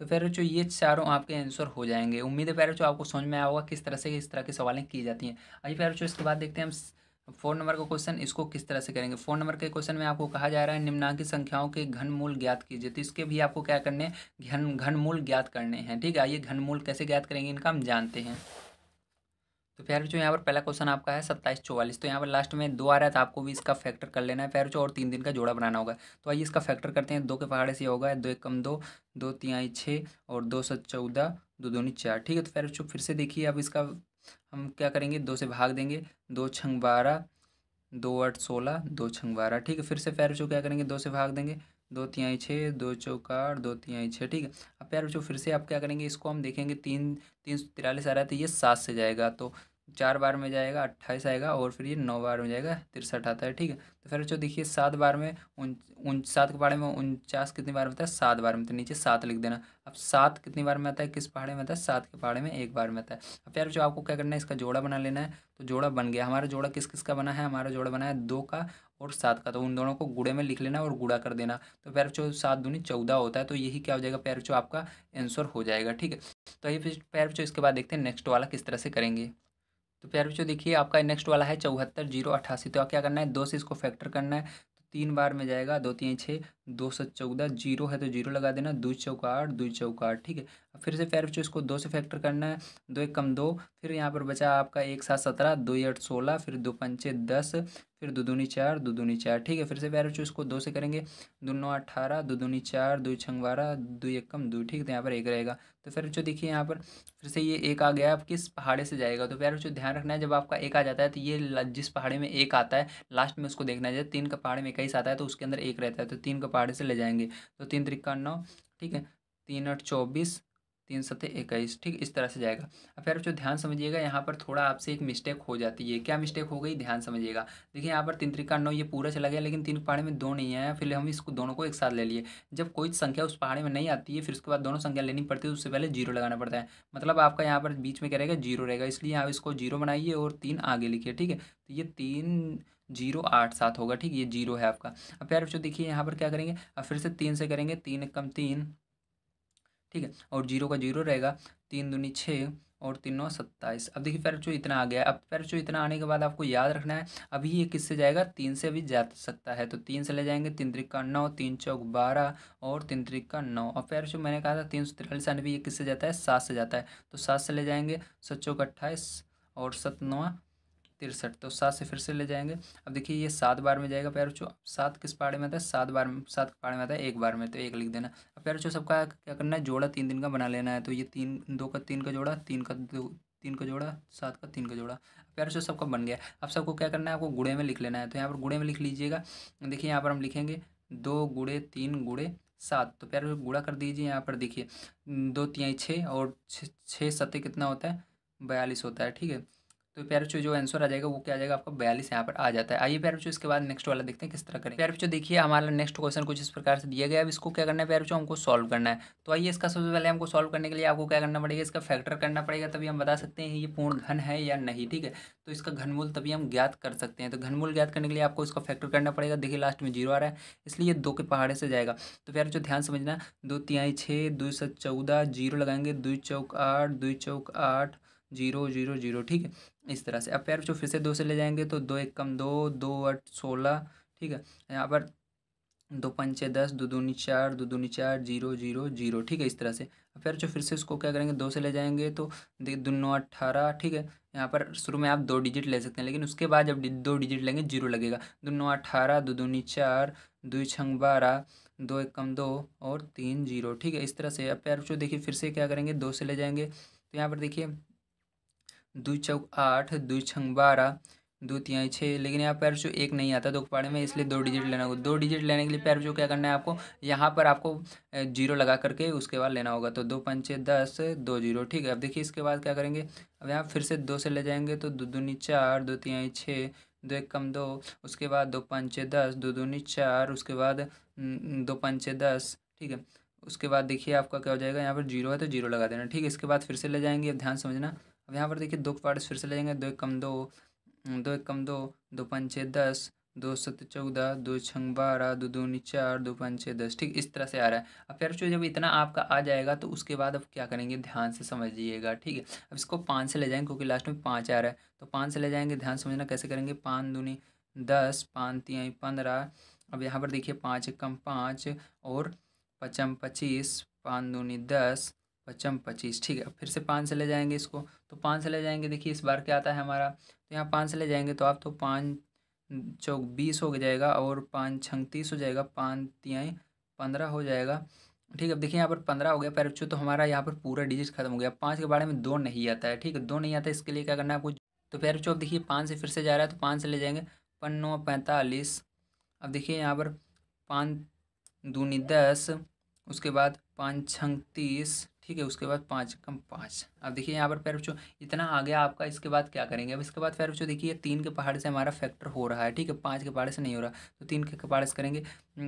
A: तो पैरचो ये चारों आपके आंसर हो जाएंगे। उम्मीद है पैरचो आपको समझ में आया होगा किस तरह से इस तरह की सवालें की जाती हैं। आइए पैरचो इसके बाद देखते हैं हम 4 नंबर का क्वेश्चन, इसको किस तरह से करेंगे। 4 नंबर के क्वेश्चन में आपको कहा जा रहा है निम्नलिखित संख्याओं के घनमूल ज्ञात कीजिए, तो इसके भी आपको क्या करने हैं, घनमूल ज्ञात करने हैं। ठीक है, आइए घनमूल कैसे ज्ञात करेंगे इनका हम जानते हैं। तो प्यारे बच्चों यहाँ पर पहला क्वेश्चन आपका है 2744, तो यहाँ पर लास्ट में 2 आ रहा है, तो आपको भी इसका फैक्टर कर लेना है प्यारे बच्चों, और 3 दिन का जोड़ा बनाना होगा। तो आइए इसका फैक्टर करते हैं। 2 के पहाड़े से ये होगा 2 एकम 2, 2 तिहाई 6 और 2 सत 14, 2 दूनी 4। ठीक है, तो प्यारे बच्चों फिर से देखिए अब इसका हम क्या करेंगे, 2 से भाग देंगे, 2 छंग 12, 2 8 16, 2 छंग 12। ठीक है, फिर से प्यारे बच्चों क्या करेंगे, 2 से भाग देंगे, 2 तिहाई 6, 2 चौक 8, 2 तिहाई 6। ठीक है, अब प्यारे बच्चों फिर से आप क्या करेंगे, इसको हम देखेंगे 343 आ रहा है, तो ये 7 से जाएगा, तो 4 बार में जाएगा 28 आएगा, और फिर ये 9 बार में जाएगा 63 आता है। ठीक है, तो फिर बच्चों देखिए 7 बार में उन उन 7 के पहाड़े में 49 कितनी बार में आता है, 7 बार में, तो नीचे 7 लिख देना। अब 7 कितनी बार में आता है, किस पहाड़े में आता है, 7 के पहाड़े में 1 बार में आता है। अब प्यारे बच्चों आपको क्या करना है, इसका जोड़ा बना लेना है। तो जोड़ा बन गया हमारा। जोड़ा किस किस का बना है, हमारा जोड़ा बना है 2 का और 7 का, तो उन दोनों को गुणे में लिख लेना और गुणा कर देना। तो प्यारे बच्चों 7 दूनी 14 होता है, तो यही क्या हो जाएगा प्यारे बच्चों, आपका आंसर हो जाएगा। ठीक है, तो ये फिर प्यारे बच्चों इसके बाद देखते हैं नेक्स्ट वाला किस तरह से करेंगे। तो प्यारे बच्चों देखिए आपका नेक्स्ट वाला है 74,088, तो आप क्या करना है, 2 से इसको फैक्टर करना है। तो 3 बार में जाएगा, 2 3 6, 2 7 14, जीरो है तो जीरो लगा देना, 2 चौक 8, 2 चौक 8। ठीक है, अब फिर से प्यारे बच्चों इसको 2 से फैक्टर करना है, 2 एक कम 2, फिर यहाँ पर बचा आपका 1 7 17, 2 8 16, फिर 2 पंचे 10, फिर 2 दूनी 4, 2 दूनी 4। ठीक है, फिर से प्यारे बच्चों इसको 2 से करेंगे, 2 9 18, 2 दूनी 4, 2 छंग 12, 2 एक कम 2। ठीक है, तो यहाँ पर 1 रहेगा। तो फिर बच्चों देखिए यहाँ पर फिर से ये 1 आ गया, अब किस पहाड़े से जाएगा। तो प्यारे बच्चों ध्यान रखना है, जब आपका 1 आ जाता है तो ये जिस पहाड़े में 1 आता है लास्ट में उसको देखना है। जैसे 3 का पहाड़े में 21 आता है तो उसके अंदर 1 रहता है, तो 3 का पहाड़े से ले जाएंगे, तो 3 त्रिका 9। ठीक है, 3 8 24, 3 सत्ते 21। ठीक, इस तरह से जाएगा। अब प्यारे बच्चों ध्यान समझिएगा, यहाँ पर थोड़ा आपसे एक मिस्टेक हो जाती है। क्या मिस्टेक हो गई, ध्यान समझिएगा। देखिए यहाँ पर 3 त्रिका 9 ये पूरा चला गया, लेकिन 3 पहाड़े में 2 नहीं आया, फिर हम इसको दोनों को एक साथ ले लिए। जब कोई संख्या उस पहाड़े में नहीं आती है फिर उसके बाद दोनों संख्या लेनी पड़ती है, उससे पहले जीरो लगाना पड़ता है। मतलब आपका यहाँ पर बीच में क्या रहेगा, जीरो रहेगा, इसलिए आप इसको जीरो बनाइए और 3 आगे लिखिए। ठीक है, तो ये 3 0 8 7 होगा। ठीक है, ये जीरो है आपका। अब प्यारे बच्चों देखिए यहाँ पर क्या करेंगे, अब फिर से 3 से करेंगे, 3 कम 3। ठीक है, और जीरो का जीरो रहेगा, 3 दूनी 6 और 3 9 27। अब देखिए प्यारे बच्चों इतना आ गया। अब प्यारे बच्चों इतना आने के बाद आपको याद रखना है, अभी ये किससे जाएगा, 3 से अभी जा सकता है, तो 3 से ले जाएंगे, 3 त्रिका 9, 3 चौक 12 और 3 त्रिका 9। और प्यारे बच्चों मैंने कहा था 343 आने भी ये किससे जाता है, 7 से जाता है, तो 7 से ले जाएंगे, 7 चौक 28 और 7 9 63, तो 7 से फिर से ले जाएंगे। अब देखिए ये 7 बार में जाएगा प्यारे बच्चों, 7 किस पहाड़े में आता है, 7 बार में, 7 पहाड़े में आता है 1 बार में, तो 1 लिख देना। अब प्यारे बच्चों सबका क्या करना है, जोड़ा 3 दिन का बना लेना है। तो ये 3 2 का 3 का जोड़ा, 3 का 2 3 का जोड़ा, 7 का 3 का जोड़ा। प्यारे बच्चों सबका बन गया। अब सबको क्या करना है, आपको गुणे में लिख लेना है। तो यहाँ पर गुणे में लिख लीजिएगा। देखिए यहाँ पर हम लिखेंगे 2 गुणे 3 गुणे 7, तो प्यारे बच्चों गुणा कर दीजिए। यहाँ पर देखिए 2 तिहाई 6 और 6 सत्ते कितना होता है, 42 होता है। ठीक है, तो प्यारे बच्चों जो आंसर आ जाएगा वो क्या आ जाएगा, आपका 42 यहाँ पर आ जाता है। आइए प्यारे बच्चों इसके बाद नेक्स्ट वाला देखते हैं किस तरह करें। प्यारे बच्चों देखिए हमारा नेक्स्ट क्वेश्चन कुछ इस प्रकार से दिया गया है। अब इसको क्या करना है प्यारे बच्चों, हमको सॉल्व करना है। तो आइए इसका सबसे पहले हमको सॉल्व करने के लिए आपको क्या करना पड़ेगा, इसका फैक्टर करना पड़ेगा, तभी हम बता सकते हैं ये पूर्ण घन है या नहीं। ठीक है, तो इसका घनमूल तभी हम ज्ञात कर सकते हैं। तो घनमूल ज्ञात करने के लिए आपको इसका फैक्टर करना पड़ेगा। देखिए लास्ट में जीरो आ रहा है, इसलिए 2 के पहाड़े से जाएगा। तो प्यारे बच्चों ध्यान समझना, 2 तिहाई 6, 2 7 14, जीरो लगाएंगे, 2 चौक 8, 2 चौक 8, 0 0 0। ठीक है, इस तरह से। अब प्यारे बच्चों फिर से 2 से ले जाएंगे, तो 2 एक कम 2, 2 8 16। ठीक है, यहाँ पर 2 पंचे 10, 2 दूनी 4, 2 दूनी 4, 0 0 0। ठीक है, इस तरह से। अब फिर जो फिर से उसको क्या करेंगे, 2 से ले जाएंगे, तो देखिए 2 9 18। ठीक है, यहाँ पर शुरू में आप 2 डिजिट ले सकते हैं, लेकिन उसके बाद जब 2 डिजिट लेंगे जीरो लगेगा। 2 9 18, 2 दूनी 4, 2 छंग 12, 2 एक कम 2 और 3 0। ठीक है, इस तरह से। अब प्यारे बच्चों देखिए फिर से क्या करेंगे, 2 से ले जाएंगे, तो यहाँ पर देखिए 2 चौक 8, 2 छंग 12, 2 तिहाई 6। लेकिन यहाँ पैर जो एक नहीं आता 2 के पहाड़े में, इसलिए 2 डिजिट लेना होगा। 2 डिजिट लेने के लिए पैर जो क्या करना है आपको, यहाँ पर आपको जीरो लगा करके उसके बाद लेना होगा। तो 2 पंचे 10, 2 जीरो। ठीक है, अब देखिए इसके बाद क्या करेंगे, अब यहाँ फिर से 2 से ले जाएंगे, तो 2 दूनी 4, 2 तिहाई 6, दो एक कम दो, उसके बाद दो पंचे 10, दो दूनी 4, उसके बाद दो पंचे 10, ठीक है। उसके बाद देखिए आपका क्या हो जाएगा, यहाँ पर जीरो है तो जीरो लगा देना, ठीक है। इसके बाद फिर से ले जाएंगे, अब ध्यान समझना। अब यहाँ पर देखिए दो पार्ट फिर से ले जाएंगे, दो एक कम दो, दो एक कम दो, दो पंचे 10, दो सत 14, दो छंग 12, दो दूनी 4, दो पंचे 10, ठीक इस तरह से आ रहा है। अब फिर जो जब इतना आपका आ जाएगा तो उसके बाद अब क्या करेंगे, ध्यान से समझिएगा, ठीक है। अब इसको 5 से ले जाएंगे क्योंकि लास्ट में 5 आ रहा है, तो 5 से ले जाएंगे, ध्यान समझना कैसे करेंगे। 5 दूनी 10, 5 तिहाई 15। अब यहाँ पर देखिए 5 एकम 5 और पचम 25, 5 दूनी 10, पचम 25, ठीक है। अब फिर से 5 से ले जाएंगे इसको, तो 5 से ले जाएंगे, देखिए इस बार क्या आता है हमारा, तो यहाँ 5 से ले जाएंगे तो आप तो 5 चौक 20 हो जाएगा और 5 छंग 30 हो जाएगा, 5 तिहाई 15 हो जाएगा, ठीक है। अब देखिए यहाँ पर 15 हो गया पैरबच्चों, तो हमारा यहाँ पर पूरा डिजिट खत्म हो गया। 5 के बारे में 2 नहीं आता है, ठीक है, 2 नहीं आता है, इसके लिए क्या करना है आपको। तो पैरबच्चों अब देखिए 5 से फिर से जा रहा है, तो 5 से ले जाएंगे, 5 45। अब देखिए यहाँ पर 5 दूनी 10, उसके बाद 5 छंग 30, ठीक है। उसके बाद 5 कम 5। अब देखिए यहाँ पर पैर बच्चों इतना आ गया आपका। इसके बाद क्या करेंगे, अब इसके बाद पैर बच्चों देखिए 3 के पहाड़ से हमारा फैक्टर हो रहा है, ठीक है, 5 के पहाड़ से नहीं हो रहा, तो 3 के पहाड़ से करेंगे।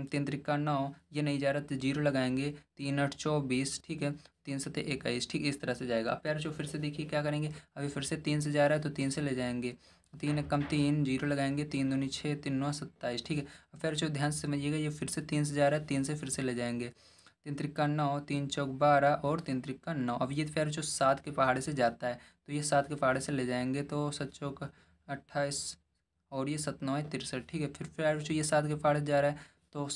A: 3 त्रिका 9, ये नहीं जा रहा तो जीरो लगाएंगे, 3 8 24, ठीक है, 3 7 21, ठीक इस तरह से जाएगा। अब पैर बच्चों फिर से देखिए क्या करेंगे, अभी फिर से 3 से जा रहा है तो 3 से ले जाएंगे, 3 एक कम 3, जीरो लगाएंगे, 3 दूनी 6, 3 9 27, ठीक है। अब फिर जो ध्यान से समझिएगा, ये फिर से 3 से जा रहा है, 3 से फिर से ले जाएंगे, 3 त्रिका 9, 3 चौक 12 और 3 त्रिका 9। अब ये फिर जो 7 के पहाड़ से जाता है, तो ये 7 के पहाड़ से ले जाएंगे, तो 7 चौक 28 और ये 7 9 63, ठीक है। फिर जो ये 7 के पहाड़ से जा रहा है तो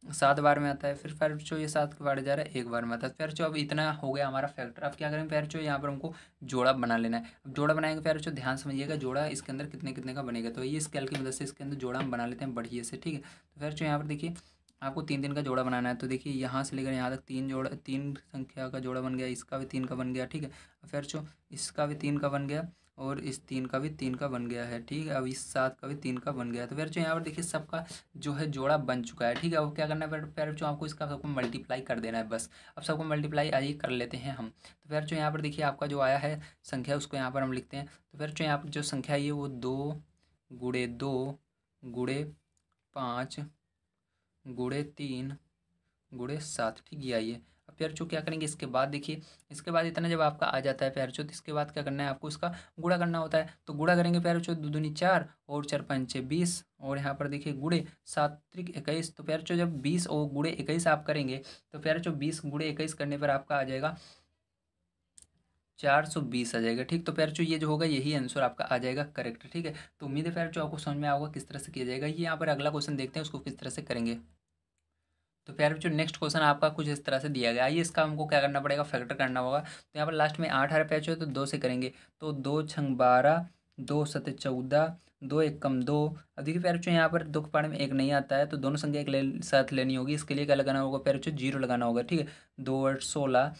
A: 7 बार में आता है, फिर जो ये 7 के पहाड़ जा रहा है 1 बार में आता है। फिर जो अब इतना हो गया हमारा फैक्टर। अब क्या करेंगे फिर जो यहाँ पर हमको जोड़ा बना लेना है। अब जोड़ा बनाएंगे फिर जो ध्यान समझिएगा, जोड़ा इसके अंदर कितने कितने का बनेगा, तो ये स्केल की मदद से इसके अंदर जोड़ा हम बना लेते हैं बढ़िया से, ठीक है। तो फिर जो यहाँ पर देखिए आपको 3 3 का जोड़ा बनाना है, तो देखिए यहाँ से लेकर यहाँ तक 3 जोड़ा, 3 संख्या का जोड़ा बन गया, इसका भी 3 का बन गया, ठीक है। फिर जो इसका भी 3 का बन गया और इस 3 का भी 3 का बन गया है, ठीक है। अब इस 7 का भी 3 का बन गया है, तो फिर जो यहाँ पर देखिए सबका जो है जोड़ा बन चुका है, ठीक है। अब क्या करना है फिर जो आपको इसका सबको मल्टीप्लाई कर देना है बस। अब सबको मल्टीप्लाई आइए कर लेते हैं हम। तो फिर जो यहाँ पर देखिए आपका जो आया है संख्या, उसको यहाँ पर हम लिखते हैं। तो फिर जो यहाँ पर जो संख्या है वो 2 गुड़े 5 गुड़े 3 गुड़े 7, ठीक है आइए। अब प्यार चो क्या करेंगे इसके बाद, देखिए इसके बाद इतना जब आपका आ जाता है प्यार चो, तो इसके बाद क्या करना है आपको, इसका गुणा करना होता है। तो गुणा करेंगे प्यार चो, 2 दूनी 4 और 4 पंचे 20 और यहाँ पर देखिए गुड़े 7 त्रिक 21। तो प्यार चो जब 20 और गुड़े 21 आप करेंगे, तो प्यार चो 20 गुड़े 21 करने पर आपका आ जाएगा 420 आ जाएगा, ठीक। तो प्यार चो ये जो होगा यही आंसर आपका आ जाएगा करेक्ट, ठीक है। तो उम्मीद है प्यार चो आपको समझ में आएगा किस तरह से किया जाएगा। ये यहाँ पर अगला क्वेश्चन देखते हैं उसको किस तरह से करेंगे। तो प्यारे बच्चों नेक्स्ट क्वेश्चन आपका कुछ इस तरह से दिया गया है। आइए इसका हमको क्या करना पड़ेगा, फैक्टर करना होगा। तो यहाँ पर लास्ट में 8 आ रहा है, तो 2 से करेंगे, तो 2 छंग 12, 2 सत 14, 2 एक कम 2। अब देखिए प्यारे बच्चों यहाँ पर दो के पारे में एक नहीं आता है, तो दोनों संख्या एक साथ लेनी होगी। इसके लिए क्या लगाना होगा प्यारे बच्चों, जीरो लगाना होगा, ठीक है। 2 8 16,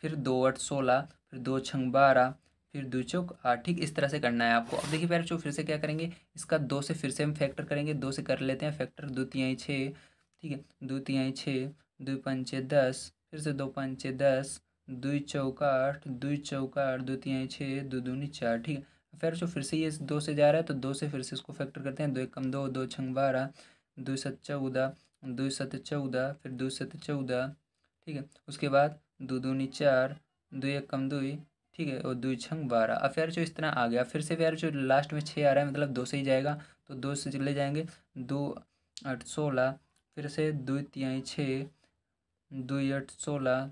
A: फिर 2 8 16, फिर 2 छंग 12, फिर 2 चौक 8, ठीक इस तरह से करना है आपको। अब देखिए प्यारे बच्चों फिर से क्या करेंगे, इसका 2 से फिर से हम फैक्टर करेंगे, 2 से कर लेते हैं फैक्टर, 2 तिहाई 6, ठीक है, 2 तिहाई 6, 2 पंचे 10, फिर से 2 पंचे 10, 2 चौक 8, 2 चौक 8, 2 तिहाई 6, 2 दूनी 4, ठीक है। फिर से ये 2 से जा रहा है, तो 2 से फिर से इसको फैक्टर करते हैं, 2 एक कम 2, 2 छंग 12, 2 7 14, 2 7 14, फिर 2 7 14, ठीक है। उसके बाद 2 दूनी 4, 2 एक कम 2, ठीक है, और 2 छंग 12। अब फिर जो इस तरह आ गया, फिर से फिर जो लास्ट में 6 आ रहा है, मतलब 2 से ही जाएगा, तो 2 से चले जाएंगे, 2 8 16, फिर से 2 तिहाई 6, 2 8 16,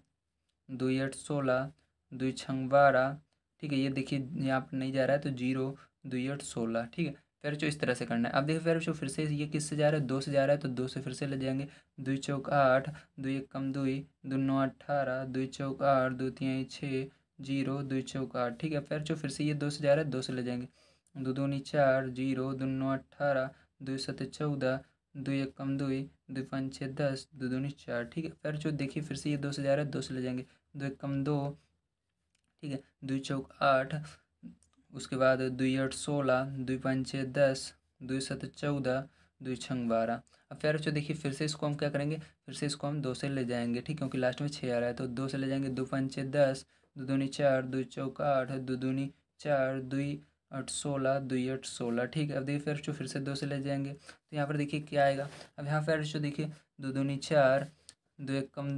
A: 2 8 16, 2 छंग 12, ठीक है। ये देखिए यहाँ पर नहीं जा रहा है, तो 0 2 8 16, ठीक है। फिर जो इस तरह से करना है। अब देखिए फिर जो फिर से ये किससे जा रहा है, 2 से जा रहा है, तो 2 से फिर से ले जाएंगे, 2 चौक 8, 2 एक कम 2, 2 9 18, 2 चौक 8, 2 तिहाई 6, 0 2 चौक 8, ठीक है। फिर जो फिर से ये 2 से जा रहा है, 2 से ले जाएंगे, 2 दूनी 4, 0 2 9 18, 2 7 14, 2 एक कम 2, 2 5 6 10, 2 दूनी 4, ठीक है। फिर जो देखिए फिर से ये 2 से जा रहा है, 2 से ले जाएंगे, 2 एक कम 2, ठीक है, 2 चौक 8, उसके बाद 2 8 16, 2 पंचे 10, 2 7 14, 2 छंग 12। अब फिर जो देखिए फिर से इसको हम क्या करेंगे, फिर से इसको हम 2 से ले जाएंगे, ठीक, क्योंकि लास्ट में 6 आ रहा है, तो 2 से ले जाएंगे, 2 पंचे 10, 2 दूनी 4, 2 चौक 8, 2 दूनी 4, 2 आठ 16 2 8 16। ठीक है, अब देखिए फिर से 2 से ले जाएंगे तो यहाँ पर देखिए क्या आएगा। अब यहाँ पर देखिए 2 दूनी 4, 2 एक कम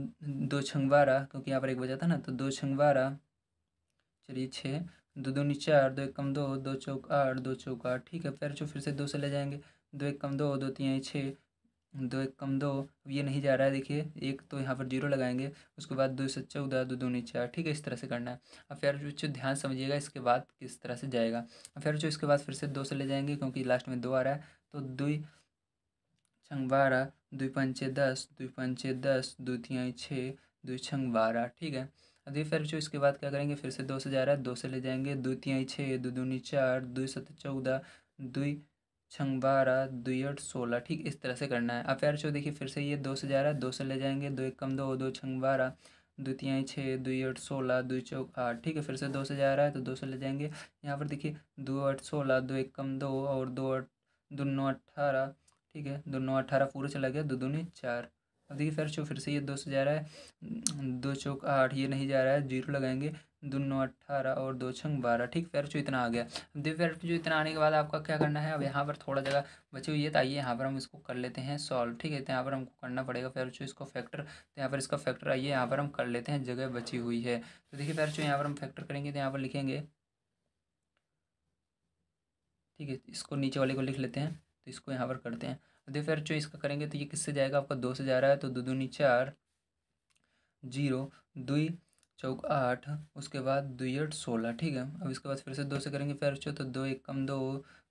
A: 2 छंग 12, क्योंकि यहाँ पर एक बचा था ना, तो 2 छंग 12, चलिए 6, 2 दूनी 4, 2 एक कम 2, 2 चौक 8, 2 चौक 8। ठीक है, फिर से 2 से ले जाएंगे, 2 एक कम 2, 2 3 6, 2 एक कम 2। अब ये नहीं जा रहा है, देखिए एक तो यहाँ पर जीरो लगाएंगे, उसके बाद 2 से 14, 2 दूनी 4। ठीक है, इस तरह से करना है। अब फिर जो ध्यान समझिएगा इसके बाद किस तरह से जाएगा। अब फिर जो इसके बाद फिर से 2 से ले जाएंगे, क्योंकि लास्ट में 2 आ रहा है, तो 2 छंग 12, 2 पंचे 10, 2 पंचे 10, 2 तिहाई 6, 2 छंग 12। ठीक है, अब ये फिर जो इसके बाद क्या करेंगे, फिर से 2 से जा रहा है, 2 से ले जाएंगे, 2 तिहाई 6, 2 दूनी 4, 2 सत 14, 2 छंग 12, 2 8 16। ठीक, इस तरह से करना है। अब फिर जो देखिए फिर से ये 2 से जा रहा है, 2 से ले जाएंगे, 2 एक कम 2, 2 छंग 12, 2 तिहाई 6, 2 8 16, 2 चौक 8। ठीक है, फिर से 2 से जा रहा है, तो 2 से ले जाएंगे, यहाँ पर देखिए 2 8 16, 2 एक कम 2 और 2 8 2 9 18। ठीक है, 2 9 18 पूरा चला गया, 2 दूनी 4। अब देखिए फिर से ये 2 से जा रहा है, 2 चौक 8, ये नहीं जा रहा है, जीरो लगाएंगे, 2 9 18 और 2 छंग 12। ठीक, फिर जो इतना आ गया। अब देखिए फिर जो इतना आने के बाद आपका क्या करना है, अब यहाँ पर थोड़ा जगह बची हुई है, तो आइए यहाँ पर हम इसको कर लेते हैं सॉल्व। ठीक है, तो यहाँ पर हमको करना पड़ेगा फिर जो इसको फैक्टर, तो यहाँ पर इसका फैक्टर आइए यहाँ पर हम कर लेते हैं, जगह बची हुई है। तो देखिए फिर जो यहाँ पर हम फैक्टर करेंगे, तो यहाँ पर लिखेंगे, ठीक है, इसको नीचे वाले को लिख लेते हैं, तो इसको यहाँ पर करते हैं। देखिए फिर जो इसका करेंगे, तो ये किससे जाएगा, आपका 2 से जा रहा है, तो 2 दूनी 4, 0, 2 चौक 8, उसके बाद 2 8 16। ठीक है, अब इसके बाद फिर से 2 से करेंगे फिर जो, तो 2 एक कम 2,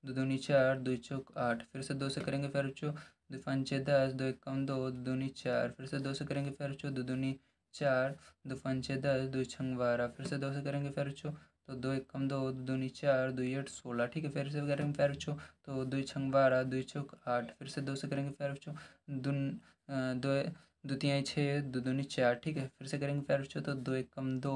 A: 2 दूनी 4, 2 चौक 8। फिर से 2 से करेंगे फिर जो, 2 पंचे 10, 2 एक कम 2, 2 दूनी 4। फिर से 2 से करेंगे फिर जो, 2 दूनी 4, 2 पंचे 10, 2 छंग 12। फिर से 2 से करेंगे फिर जो, तो 2 एक कम 2, 2 दूनी 4, 2 8 16। ठीक है, फिर से करेंगे फिर जो, तो 2 छंग 12, 2 चौक 8। फिर से 2 से करेंगे फिर जो, दो 2 तिहाई 6, 2 दूनी 4। ठीक है, फिर से करेंगे फिर जो, तो 2 एक कम 2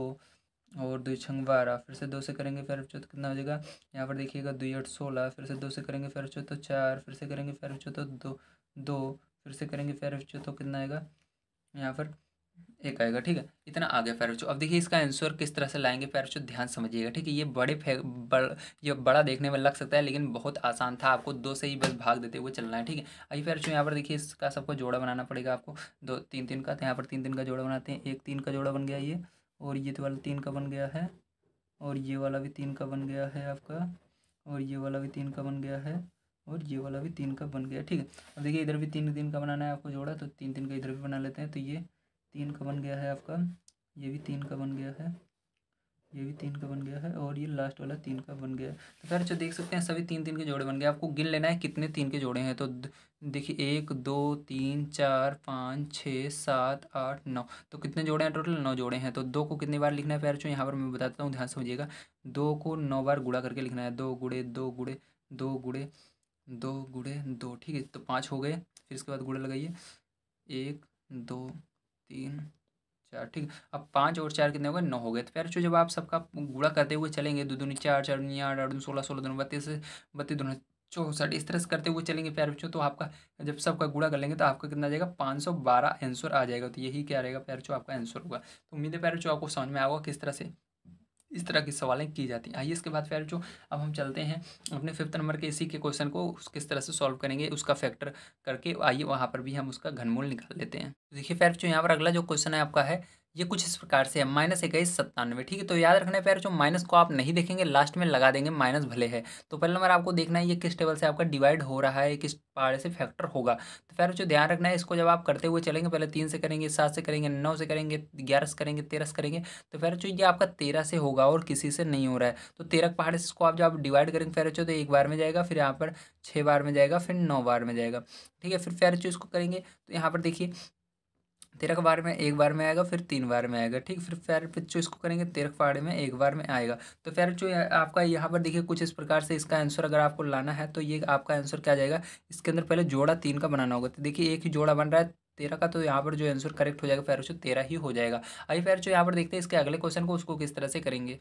A: और 2 छंग 12। फिर से 2 से करेंगे फिर जो, तो कितना हो जाएगा, यहाँ पर देखिएगा 2 8 16। फिर से 2 से करेंगे फिर जो, तो 4। फिर से करेंगे फिर जो, तो 2 2। फिर से करेंगे फिर जो, तो कितना आएगा, यहाँ पर एक आएगा। ठीक है, इतना आ गया पैराचू। अब देखिए इसका आंसर किस तरह से लाएंगे पैराचू, ध्यान समझिएगा। ठीक है, ये ये बड़ा देखने में लग सकता है, लेकिन बहुत आसान था, आपको 2 से ही बस भाग देते हुए चलना है। ठीक है, आइए पैराचू यहाँ पर देखिए इसका सबको जोड़ा बनाना पड़ेगा आपको, 2 3 3 का। तो यहाँ पर 3 3 का जोड़ा बनाते हैं, एक 3 का जोड़ा बन गया ये, और ये वाला 3 का बन गया है, और ये वाला भी 3 का बन गया है आपका, और ये वाला भी 3 का बन गया है, और ये वाला भी 3 का बन गया। ठीक है, अब देखिए इधर भी 3 3 का बनाना है आपको जोड़ा, तो 3 3 का इधर भी बना लेते हैं। तो ये 3 का बन गया है आपका, ये भी 3 का बन गया है, ये भी 3 का बन गया है, और ये लास्ट वाला 3 का बन गया है। तो फिर जो देख सकते हैं सभी 3 3 के जोड़े बन गए। आपको गिन लेना है कितने 3 के जोड़े हैं, तो देखिए 1 2 3 4 5 6 7 8 9, तो कितने जोड़े हैं, टोटल 9 जोड़े हैं। तो 2 को कितनी बार लिखना है पैर जो, यहाँ पर मैं बताता हूँ, ध्यान समझिएगा। 2 को 9 बार गुणा करके लिखना है, 2 गुड़े 2 गुड़े 2 गुड़े 2 गुड़े 2। ठीक है, तो 5 हो गए। फिर इसके बाद गुड़े लगाइए, 1 2 3 4। ठीक, अब 5 और 4 कितने हो गए, 9 हो गए। तो फिर जब आप सबका गुणा करते हुए चलेंगे, 2 दूनी 4, 4 दूनी 8, 8 दूनी 16, 16 दूनी 32, 32 दूनी 64, इस तरह से करते हुए चलेंगे प्यारे बच्चों। तो आपका जब सबका गुणा कर लेंगे, तो आपका कितना आ जाएगा, 512 आंसर आ जाएगा। तो यही क्या रहेगा प्यारे बच्चों, आपका आंसर होगा। तो उम्मीद है प्यारे बच्चों आपको समझ में आएगा किस तरह से इस तरह की सवालें की जाती हैं। आइए इसके बाद फिर जो अब हम चलते हैं अपने 5th नंबर के इसी के क्वेश्चन को किस तरह से सॉल्व करेंगे, उसका फैक्टर करके आइए वहाँ पर भी हम उसका घनमूल निकाल लेते हैं। तो देखिए फिर जो यहाँ पर अगला जो क्वेश्चन है आपका है, ये कुछ इस प्रकार से है, -2197। ठीक है, तो याद रखना है फिर जो माइनस को आप नहीं देखेंगे, लास्ट में लगा देंगे, माइनस भले है। तो पहले नंबर आपको देखना है ये किस टेबल से आपका डिवाइड हो रहा है, किस पहाड़े से फैक्टर होगा। तो फिर जो ध्यान रखना है, इसको जब आप करते हुए चलेंगे, पहले 3 से करेंगे, 7 से करेंगे, 9 से करेंगे, 11 से करेंगे, 13 से करेंगे, तो फिर जो ये आपका 13 से होगा और किसी से नहीं हो रहा है। तो 13 के पहाड़े से इसको आप जब डिवाइड करेंगे फिर जो, तो एक बार में जाएगा, फिर यहाँ पर 6 बार में जाएगा, फिर 9 बार में जाएगा। ठीक है, फिर जो इसको करेंगे, तो यहाँ पर देखिए 13 के बार में एक बार में आएगा, फिर 3 बार में आएगा। ठीक, फिर जो इसको करेंगे 13 के पहाड़े में एक बार में आएगा। तो फिर जो आपका यहाँ पर देखिए कुछ इस प्रकार से इसका आंसर अगर आपको लाना है, तो ये आपका आंसर क्या आ जाएगा, इसके अंदर पहले जोड़ा 3 का बनाना होगा। तो देखिए एक ही जोड़ा बन रहा है 13 का, तो यहाँ पर जो आंसर करेक्ट हो जाएगा फिर जो 13 ही हो जाएगा। आइए फिर जो यहाँ पर देखते हैं इसके अगले क्वेश्चन को, उसको किस तरह से करेंगे।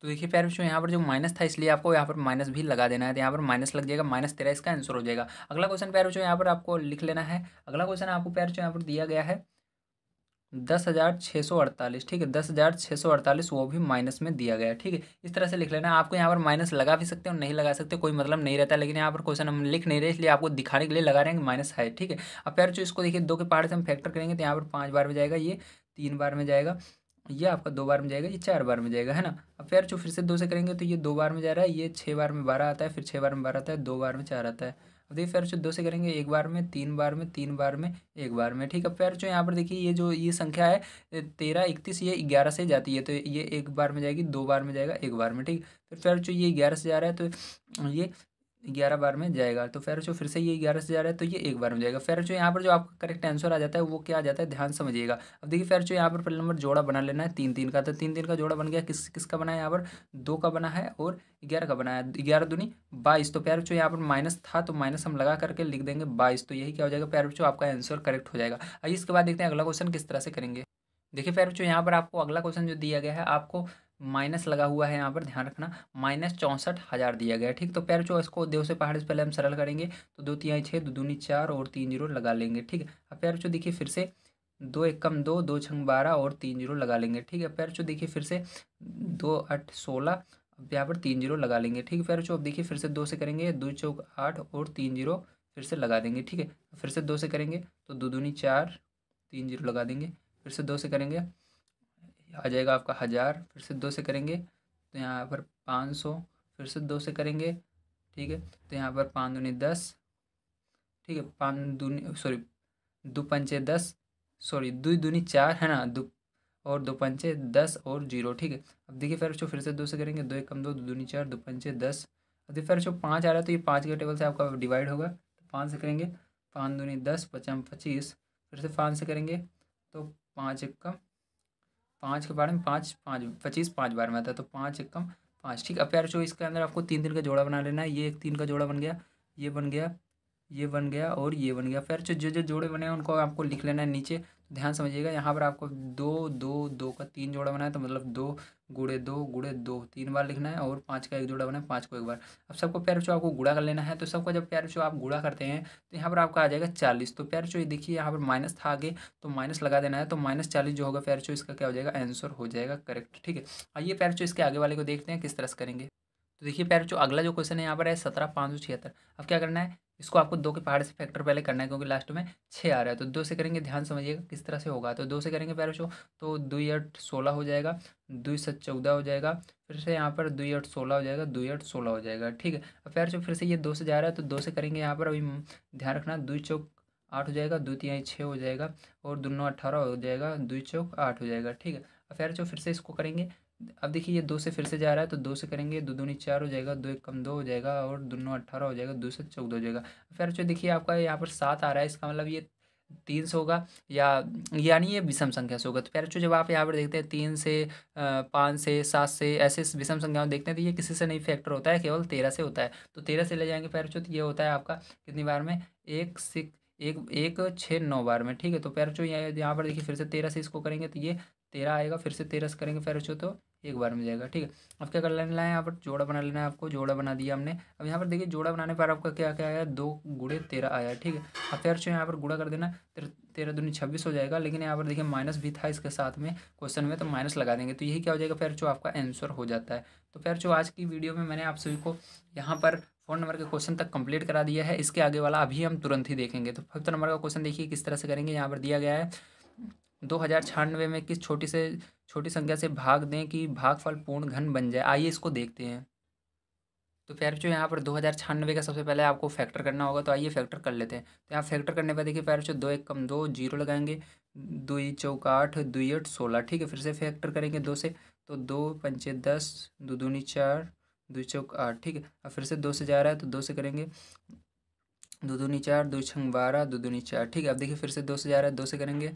A: तो देखिए प्यारे बच्चों, यहाँ पर जो माइनस था, इसलिए आपको यहाँ पर माइनस भी लगा देना है। तो यहाँ पर माइनस लग जाएगा, -13 इसका आंसर हो जाएगा। अगला क्वेश्चन प्यारे बच्चों यहाँ पर आपको लिख लेना है। अगला क्वेश्चन आपको प्यारे बच्चों यहाँ पर दिया गया है 10,648, ठीक है, 10,648 वो भी माइनस में दिया गया है, ठीक है। इस तरह से लिख लेना। आपको यहाँ पर माइनस लगा भी सकते हो, नहीं लगा सकते, कोई मतलब नहीं रहता, लेकिन यहाँ पर क्वेश्चन हम लिख नहीं रहे, इसलिए आपको दिखाने के लिए लगा रहे हैं कि माइनस है, ठीक है। अब फिर जो इसको देखिए 2 के पहाड़ से हम फैक्टर करेंगे तो यहाँ पर 5 बार में जाएगा, ये 3 बार में जाएगा, ये आपका 2 बार में जाएगा, ये 4 बार में जाएगा, है ना। अब फिर जो फिर से 2 से करेंगे तो ये 2 बार में जा रहा है, ये 6 बार में 12 आता है, फिर 6 बार में 12 आता है, 2 बार में 4 आता है। अब देखिए फिर जो 2 से करेंगे 1 बार में, 3 बार में, 3 बार में, 1 बार में, ठीक है। फिर जो यहाँ पर देखिए ये जो ये संख्या है 13, 31, ये 11 से जाती है, तो ये 1 बार में जाएगी, 2 बार में जाएगा, 1 बार में, ठीक। फिर जो ये 11 से जा रहा है तो ये 11 बार में जाएगा, तो फिर से ये 11 से जा रहा है तो ये 1 बार में जाएगा। फिर जो यहाँ पर जो आपका करेक्ट आंसर आ जाता है वो क्या आ जाता है, ध्यान समझिएगा। अब देखिए फिर जो यहाँ पर पहले नंबर जोड़ा बना लेना है 3 3 का, तो 3 3 का जोड़ा बन गया, किसका बना है यहाँ पर, 2 का बना है और 11 का बना है, 11 दूनी 22। तो प्यार बच्चों यहाँ पर माइनस था तो माइनस हम लगा करके लिख देंगे 22, तो यही क्या हो जाएगा प्यार बच्चों, आपका आंसर करेक्ट हो जाएगा। आइए इसके बाद देखते हैं अगला क्वेश्चन किस तरह से करेंगे। देखिए प्यारे बच्चों यहाँ पर आपको अगला क्वेश्चन जो दिया गया है, आपको माइनस लगा हुआ है, यहाँ पर ध्यान रखना, -64,000 दिया गया है, ठीक। तो प्यारे बच्चों इसको देव से पहाड़ से पहले हम सरल करेंगे, तो 2 तिहाई 6, 2 दूनी 4 और 3 जीरो लगा लेंगे, ठीक है। अब प्यारे बच्चों देखिए फिर से 2 एकम 2, 2 छंग 12 और 3 जीरो लगा लेंगे, ठीक है। प्यारे बच्चों देखिए फिर से 2 8 16, अब यहाँ पर 3 जीरो लगा लेंगे, ठीक है। प्यारे बच्चों अब देखिए फिर से 2 से करेंगे, 2 चौक 8 और 3 जीरो फिर से लगा देंगे, ठीक है। फिर से 2 से करेंगे तो 2 दूनी 4, 3 जीरो लगा देंगे, फिर से 2 से करेंगे आ जाएगा आपका 1000, फिर से 2 से करेंगे तो यहाँ पर 500, फिर से 2 से करेंगे, ठीक है, तो यहाँ पर 5 दूनी 10, ठीक है, 5 दूनी सॉरी 2 पंचे 10, सॉरी 2 दूनी 4 है ना, 2 और 2 पंचे 10 और जीरो, ठीक है। अब देखिए फिर से 2 से करेंगे, 2 एकम 2, 2 दूनी 4, 2 पंचे 10। अब देखिए फिर 5 आ रहा है तो ये 5 के टेबल से आपका डिवाइड होगा, तो 5 से करेंगे, 5 दूनी 10, 5 25, फिर से 5 से करेंगे तो 5 एकम 5 के बारे में 5 5 25 5 बार में आता है, तो 5 एकम 5, ठीक। अब प्यारे जो इसके अंदर आपको 3 3 का जोड़ा बना लेना है, ये एक 3 का जोड़ा बन गया, ये बन गया, ये बन गया और ये बन गया। फिर जो जो जोड़े बने हैं उनको आपको लिख लेना है नीचे। तो ध्यान समझिएगा, यहाँ पर आपको 2 2 2 का 3 जोड़ा बना है, तो मतलब 2 गुड़े 2 गुड़े 2 3 बार लिखना है, और 5 का एक जोड़ा बना है, 5 को एक बार। अब सबको प्यारे बच्चों आपको गुणा कर लेना है, तो सबको जब प्यारे बच्चों आप गुणा करते हैं तो यहाँ पर आपका आ जाएगा 40। तो प्यारे बच्चों ये देखिए यहाँ पर माइनस था आगे, तो माइनस लगा देना है, तो -40 जो होगा प्यारे बच्चों इसका क्या हो जाएगा, आंसर हो जाएगा करेक्ट, ठीक है। आइए प्यारे बच्चों इसके आगे वाले को देखते हैं किस तरह से करेंगे। तो देखिए प्यारे बच्चों अगला जो क्वेश्चन है यहाँ पर है 17,576। अब क्या करना है, इसको आपको 2 के पहाड़ से फैक्टर पहले करना है, क्योंकि लास्ट में 6 आ रहा है, तो 2 से करेंगे, ध्यान समझिएगा किस तरह से होगा। तो 2 से करेंगे प्यारे बच्चों तो 2 8 16 हो जाएगा, 2 7 14 हो जाएगा, फिर से यहाँ पर 2 8 16 हो जाएगा, 2 8 16 हो जाएगा, ठीक है। अब प्यारे बच्चों फिर से ये 2 से जा रहा है, तो 2 से करेंगे यहाँ पर, अभी ध्यान रखना, 2 चौक 8 हो जाएगा, 2 तिहाई 6 हो जाएगा, और दोनों 18 हो जाएगा, 2 चौक 8 हो जाएगा, ठीक है। अब प्यारे बच्चों फिर से इसको करेंगे, अब देखिए ये 2 से फिर से जा रहा है, तो 2 से करेंगे, 2 दूनी 4 हो जाएगा, 2 एकम 2 हो जाएगा, और दोनों 18 हो जाएगा, 2 से 14 हो जाएगा। फिर जो देखिए आपका यहाँ पर 7 आ रहा है, इसका मतलब ये 3 से होगा, या यानी ये विषम संख्या से होगा। तो प्यारे बच्चों जब आप यहाँ पर देखते हैं 3 से 5 से 7 से ऐसे विषम संख्याओं देखते हैं, तो ये किसी से नहीं फैक्टर होता है, केवल 13 से होता है। तो 13 से ले जाएंगे प्यारे बच्चों, तो ये होता है आपका कितनी बार में, एक 6 9 बार में, ठीक है। तो प्यारे बच्चों यहाँ पर देखिए फिर से 13 से इसको करेंगे तो ये 13 आएगा, फिर से 13 से करेंगे प्यारे बच्चों तो 1 बार में जाएगा, ठीक है। अब क्या कर लेना है, यहाँ पर जोड़ा बना लेना है आपको, जोड़ा बना दिया हमने। अब यहाँ पर देखिए जोड़ा बनाने पर आपका क्या क्या आया, 2 गुणे 13 आया, ठीक है। अब प्यारे बच्चों यहाँ पर गुणा कर देना, 13 दूनी 26 हो जाएगा, लेकिन यहाँ पर देखिए माइनस भी था इसके साथ में क्वेश्चन में, तो माइनस लगा देंगे, तो यही क्या हो जाएगा प्यारे बच्चों, आपका आंसर हो जाता है। तो प्यारे बच्चों आज की वीडियो में मैंने आप सभी को यहाँ पर 4 नंबर के क्वेश्चन तक कंप्लीट करा दिया है। इसके आगे वाला अभी हम तुरंत ही देखेंगे। तो 5 नंबर का क्वेश्चन देखिए किस तरह से करेंगे। यहाँ पर दिया गया है 2096 में किस छोटी संख्या से भाग दें कि भागफल पूर्ण घन बन जाए। आइए इसको देखते हैं। तो प्यारे बच्चों यहाँ पर 2096 का सबसे पहले आपको फैक्टर करना होगा, तो आइए फैक्टर कर लेते हैं। तो यहाँ फैक्टर करने पर देखिए प्यारे बच्चों 2 एकम 2 जीरो लगाएंगे, 2 चौक 8, 2 8 16, ठीक है। फिर से फैक्टर करेंगे 2 से, तो 2 पंचे 10, 2 दूनी 4, 2 चौक 8, ठीक है। अब फिर से 2 से जा रहा है, तो 2 से करेंगे, 2 दूनी 4, 2 छंग 12, 2 दूनी 4, ठीक है। अब देखिए फिर से 2 से जा रहा है, 2 से करेंगे,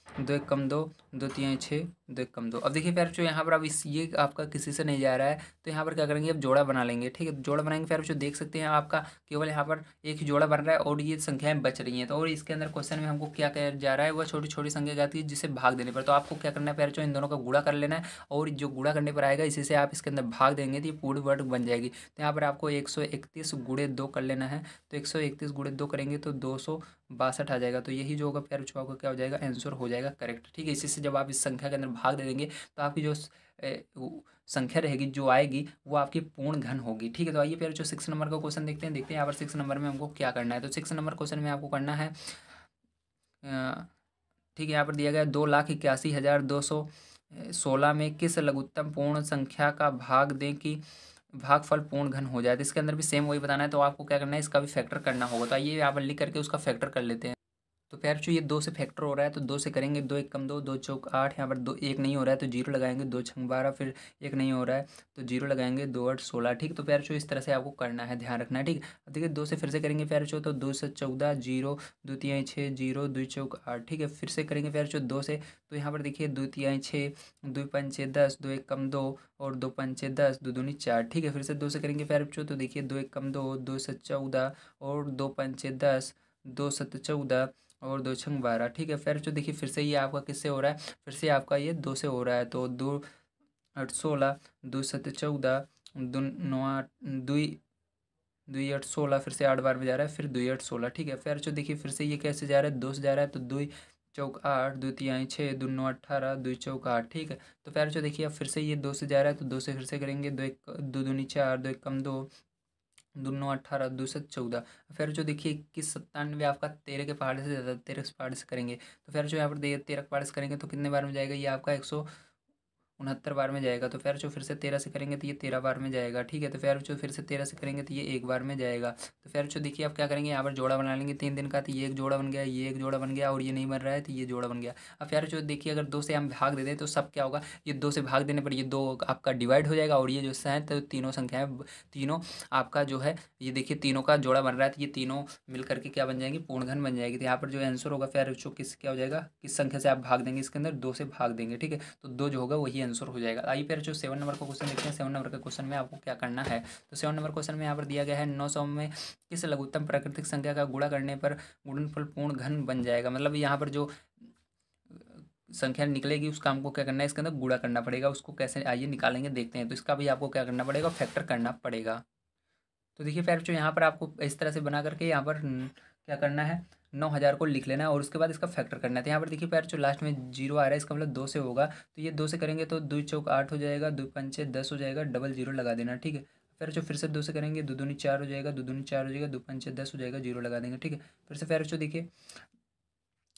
A: 2 एकम 2, 2 तिहाई 6, दो एक कम दो। अब देखिए प्यारे बच्चों यहाँ पर अब इस ये आपका किसी से नहीं जा रहा है, तो यहाँ पर क्या करेंगे, अब जोड़ा बना लेंगे। ठीक है, जोड़ा बनाएंगे प्यारे बच्चों, देख सकते हैं आपका केवल यहाँ पर एक ही जोड़ा बन रहा है और ये संख्याएं बच रही हैं। तो और इसके अंदर क्वेश्चन में हमको क्या कहा जा रहा है, वह छोटी छोटी संख्या जाती है जिसे भाग देने पर। तो आपको क्या करना है प्यारे बच्चों, इन दोनों का गुणा कर लेना है और जो गुणा करने पर आएगा इसी से आप इसके अंदर भाग देंगे तो ये पूर्ण वर्ग बन जाएगी। तो यहाँ पर आपको 131 गुणे 2 कर लेना है। तो 131 गुणे 2 करेंगे तो 262 आ जाएगा। तो यही जो होगा प्यारे बच्चों आपका क्या हो जाएगा, आंसर हो जाएगा करेक्ट। ठीक है, इसी से जब आप इस संख्या के अंदर भाग दे देंगे तो आपकी जो संख्या रहेगी जो आएगी वो आपकी पूर्ण घन होगी। ठीक है, तो आइए फिर जो 6 नंबर का क्वेश्चन देखते हैं यहाँ पर 6 नंबर में हमको क्या करना है। तो 6 नंबर क्वेश्चन में आपको करना है ठीक है, यहाँ पर दिया गया 2,81,216 में किस लघुत्तम पूर्ण संख्या का भाग दें कि भागफल पूर्ण घन हो जाए। तो इसके अंदर भी सेम वही बताना है, तो आपको क्या करना है, इसका भी फैक्टर करना होगा। तो आइए यहाँ पर लिख करके उसका फैक्टर कर लेते हैं। तो प्यार बच्चों ये 2 से फैक्टर हो रहा है तो 2 से करेंगे, 2 एक कम 2, 2 चौक 8, यहाँ पर 2 1 नहीं हो रहा है तो 0 लगाएंगे, 2 छंग 12, फिर 1 नहीं हो रहा है तो 0 लगाएंगे, 2 8 16। ठीक, तो प्यार बच्चों इस तरह से आपको करना है, ध्यान रखना है। ठीक, अब देखिए 2 से फिर से करेंगे प्यार बच्चों, तो 2 से 14 0, 2 तिहाई 6 0, 2 चौक 8। ठीक है, फिर से करेंगे प्यार बच्चों 2 से, तो यहाँ पर देखिए 2 तिहाई 6, 2 पंचे 10, 2 एक कम 2 और 2 पंचे 10, 2 दूनी 4। ठीक है, फिर से 2 से करेंगे प्यार बच्चों, तो देखिए 2 एक कम 2, 2 से 14 और 2 पंचे 10, 2 सत 14 और 2 छंग 12। ठीक है, फिर जो देखिए फिर से ये आपका किससे हो रहा है, फिर से आपका ये 2 से हो रहा है। तो 2 8 16, 2 7 14, 2 9 8 2 2 8 16, फिर से 8 बार में जा रहा है, फिर 2 8 16। ठीक है, फिर जो देखिए फिर से ये कैसे जा रहा है, 2 से जा रहा है, तो 2 चौक 8, 2 तिहाई 6, 2 9 18, 2 चौक 8। ठीक है, तो फिर जो देखिए अब फिर से ये 2 से जा रहा है, तो 2 से फिर से करेंगे, 2 एक 2 दूनी 4, 2 एक कम 2, 2 9 18, 2 7 14। फिर जो देखिए 21 97 आपका 13 के पहाड़े से ज़्यादा, 13 के पहाड़े से करेंगे। तो फिर जो यहाँ पर 13 के पहाड़े से करेंगे तो कितने बार में जाएगा, ये आपका 169 बार में जाएगा। तो फिर जो फिर से 13 से करेंगे तो ये 13 बार में जाएगा। ठीक है, तो फिर जो फिर से 13 से करेंगे तो ये 1 बार में जाएगा। तो फिर जो देखिए आप क्या करेंगे, यहाँ पर जोड़ा बना लेंगे 3 दिन का, तो ये एक जोड़ा बन गया, ये एक जोड़ा बन गया और ये नहीं बन रहा है तो ये जोड़ा बन गया। अब फिर जो देखिए अगर 2 से हम भाग दे दें तो सब क्या होगा, ये 2 से भाग देने पर ये 2 आपका डिवाइड हो जाएगा और ये जो है तो तीनों संख्याएं तीनों आपका जो है ये देखिए तीनों का जोड़ा बन रहा है, तो ये तीनों मिल करके क्या बन जाएंगी, पूर्ण घन बन जाएगी। तो यहाँ पर जो आंसर होगा फिर जो किस क्या हो जाएगा, किस संख्या से आप भाग देंगे, इसके अंदर 2 से भाग देंगे। ठीक है, तो 2 जो होगा वही आंसर हो जाएगा। आइए फिर जो 7 नंबर का क्वेश्चन देखते हैं। 7 नंबर का क्वेश्चन में आपको क्या करना है, तो 7 नंबर क्वेश्चन में यहाँ पर दिया गया है 900 में किस लघुत्तम प्राकृतिक संख्या का गुणा करने पर गुणनफल पूर्ण घन बन जाएगा। मतलब यहाँ पर जो संख्या निकलेगी उसका हमको क्या करना है, इसके अंदर गुणा करना पड़ेगा। उसको कैसे आइए निकालेंगे देखते हैं। तो इसका भी आपको क्या करना पड़ेगा, फैक्टर करना पड़ेगा। तो देखिए फिर जो यहाँ पर आपको इस तरह से बना करके यहाँ पर क्या करना है, 9000 को लिख लेना है और उसके बाद इसका फैक्टर करना है। तो यहाँ पर देखिए पैर जो लास्ट में 0 आ रहा है इसका मतलब 2 से होगा, तो ये 2 से करेंगे तो 2 चौक 8 हो जाएगा, 2 पंचे 10 हो जाएगा, डबल 0 लगा देना। ठीक है, फिर से 2 से करेंगे, 2 दूनी 4 हो जाएगा, 2 दूनी 4 हो जाएगा, 2 पंचे 10 हो जाएगा, 0 लगा देंगे। ठीक है, फिर से फिर देखिए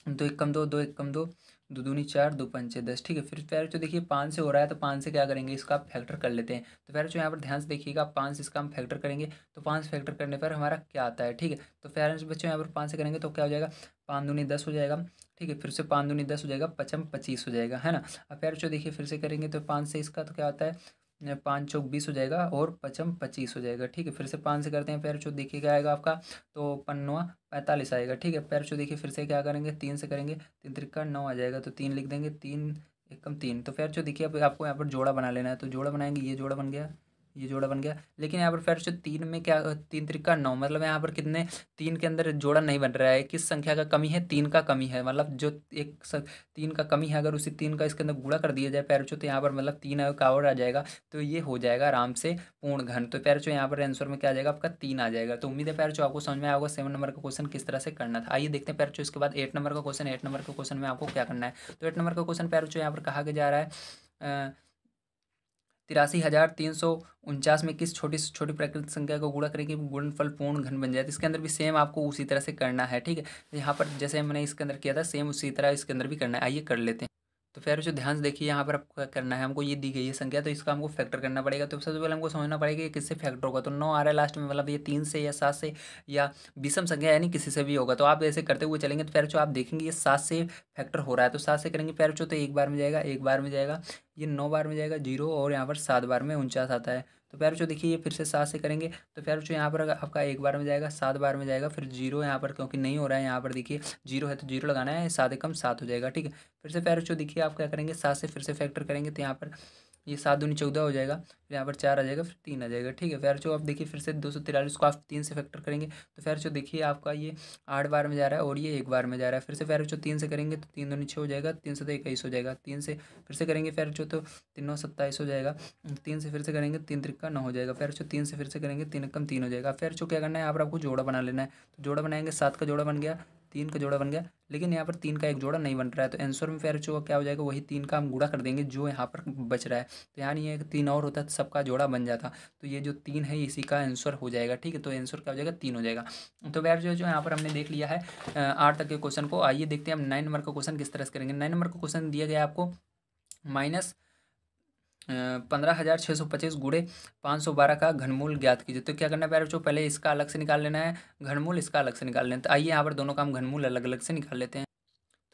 A: 2 एक कम 2, 2 एक कम 2, 2 दूनी 4, 2 पंचे 10। ठीक है, फिर पैर जो देखिए 5 से हो रहा है तो 5 से क्या करेंगे, इसका आप फैक्टर कर लेते हैं। तो पैर जो यहाँ पर ध्यान से देखिएगा, 5 से इसका हम फैक्टर करेंगे तो 5 फैक्टर करने पर हमारा क्या आता है। ठीक है, तो पेरेंट्स बच्चों यहाँ पर 5 से करेंगे तो क्या हो जाएगा, 5 दूनी 10 हो जाएगा। ठीक है, फिर से 5 दूनी 10 हो जाएगा, 5 25 हो जाएगा, है ना। अब पैर जो देखिए फिर से करेंगे तो 5 से इसका तो क्या आता है, 5 चौक 20 हो जाएगा और 5 25 हो जाएगा। ठीक है, फिर से 5 से करते हैं पैर जो देखिए क्या आएगा आपका, तो 5 45 आएगा। ठीक है, पैर जो देखिए फिर से क्या करेंगे, 3 से करेंगे, 3 त्रिका 9 आ जाएगा, तो 3 लिख देंगे, 3 एकम 3। तो फिर जो देखिए अब आपको यहाँ पर जोड़ा बना लेना है, तो जोड़ा बनाएंगे, ये जोड़ा बन गया, ये जोड़ा बन गया। लेकिन यहाँ पर फिर से 3 में क्या, 3 त्रिका 9, मतलब यहाँ पर कितने, 3 के अंदर जोड़ा नहीं बन रहा है। किस संख्या का कमी है, 3 का कमी है। मतलब जो 3 का कमी है, अगर उसी 3 का इसके अंदर गुणा कर दिया जाए पैरचो, तो यहाँ पर मतलब 3 का और आ जाएगा, तो ये हो जाएगा आराम से पूर्ण घन। तो पैरचो यहाँ पर आंसर में क्या आ जाएगा आपका, 3 आ जाएगा। तो उम्मीद है पैरचो आपको समझ में आया होगा 7 नंबर का क्वेश्चन किस तरह से करना था। आइए देखते हैं पैरचो इसके बाद 8 नंबर का क्वेश्चन। 8 नंबर का क्वेश्चन में आपको क्या करना है, तो 8 नंबर का क्वेश्चन पैरचो यहाँ पर कहा जा रहा है 83,349 में किस छोटी से छोटी प्राकृतिक संख्या को गुणा करें कि गुणनफल पूर्ण घन बन जाए। तो इसके अंदर भी सेम आपको उसी तरह से करना है। ठीक है, यहाँ पर जैसे मैंने इसके अंदर किया था सेम उसी तरह इसके अंदर भी करना है। आइए कर लेते हैं। तो फिर जो ध्यान से देखिए यहाँ पर आपको क्या करना है, हमको ये दी गई है संख्या, तो इसका हमको फैक्टर करना पड़ेगा। तो सबसे पहले हमको समझना पड़ेगा कि किससे फैक्टर होगा। तो 9 आ रहा है लास्ट में, मतलब ये 3 से या 7 से या विषम संख्या यानी किसी से भी होगा। तो आप ऐसे करते हुए चलेंगे तो फिर जो आप देखेंगे ये 7 से फैक्टर हो रहा है, तो 7 से करेंगे फिर जो, तो 1 बार में जाएगा, 1 बार में जाएगा, ये 9 बार में जाएगा 0, और यहाँ पर 7 बार में 49 आता है। तो प्यारे बच्चों देखिए ये फिर से 7 से करेंगे तो प्यारे बच्चों यहाँ पर आपका एक बार में जाएगा, 7 बार में जाएगा, फिर जीरो यहाँ पर क्योंकि नहीं हो रहा है, यहाँ पर देखिए जीरो है तो जीरो लगाना है, 7 एकम 7 हो जाएगा। ठीक है, फिर से प्यारे बच्चों देखिए आप क्या करेंगे, 7 से फिर से फैक्टर करेंगे तो यहाँ पर ये 7 दूनी 14 हो जाएगा, फिर यहाँ पर 4 आ जाएगा, फिर 3 आ जाएगा। ठीक है, फिर जो आप देखिए फिर से 243 को आप 3 से फैक्टर करेंगे तो फिर जो देखिए आपका ये 8 बार में जा रहा है और ये 1 बार में जा रहा है। फिर से फिर जो 3 से करेंगे तो 3 दूनी 6 हो जाएगा, 3 से तो 21 हो जाएगा, 3 से फिर से करेंगे फिर जो तो 3 9 27 हो जाएगा, 3 से फिर से करेंगे 3 त्रिका 9 हो जाएगा, फिर जो 3 से फिर से करेंगे 3 एकम 3 हो जाएगा। फिर जो क्या करना है यहाँ पर आपको जोड़ा बना लेना है, तो जोड़ा बनाएंगे 7 का जोड़ा बन गया, 3 का जोड़ा बन गया, लेकिन यहाँ पर 3 का एक जोड़ा नहीं बन रहा है, तो आंसर में फिर जो क्या हो जाएगा वही 3 का हम गुणा कर देंगे जो यहाँ पर बच रहा है। तो यहाँ नहीं है कि 3 और होता तो सबका जोड़ा बन जाता, तो ये जो 3 है इसी का आंसर हो जाएगा। ठीक है, तो आंसर क्या हो जाएगा 3 हो जाएगा। तो यार जो यहाँ पर हमने देख लिया है 8 तक के क्वेश्चन को। आइए देखते हैं हम 9 नंबर का क्वेश्चन किस तरह से करेंगे। 9 नंबर का क्वेश्चन दिया गया आपको माइनस 15,625 गुणे 512 का घनमूल ज्ञात कीजिए। तो क्या करना है प्यारे बच्चों, पहले इसका अलग से निकाल लेना है, घनमूल इसका अलग से निकाल लेना है। तो आइए यहाँ पर दोनों का हम घनमूल अलग अलग से निकाल लेते हैं।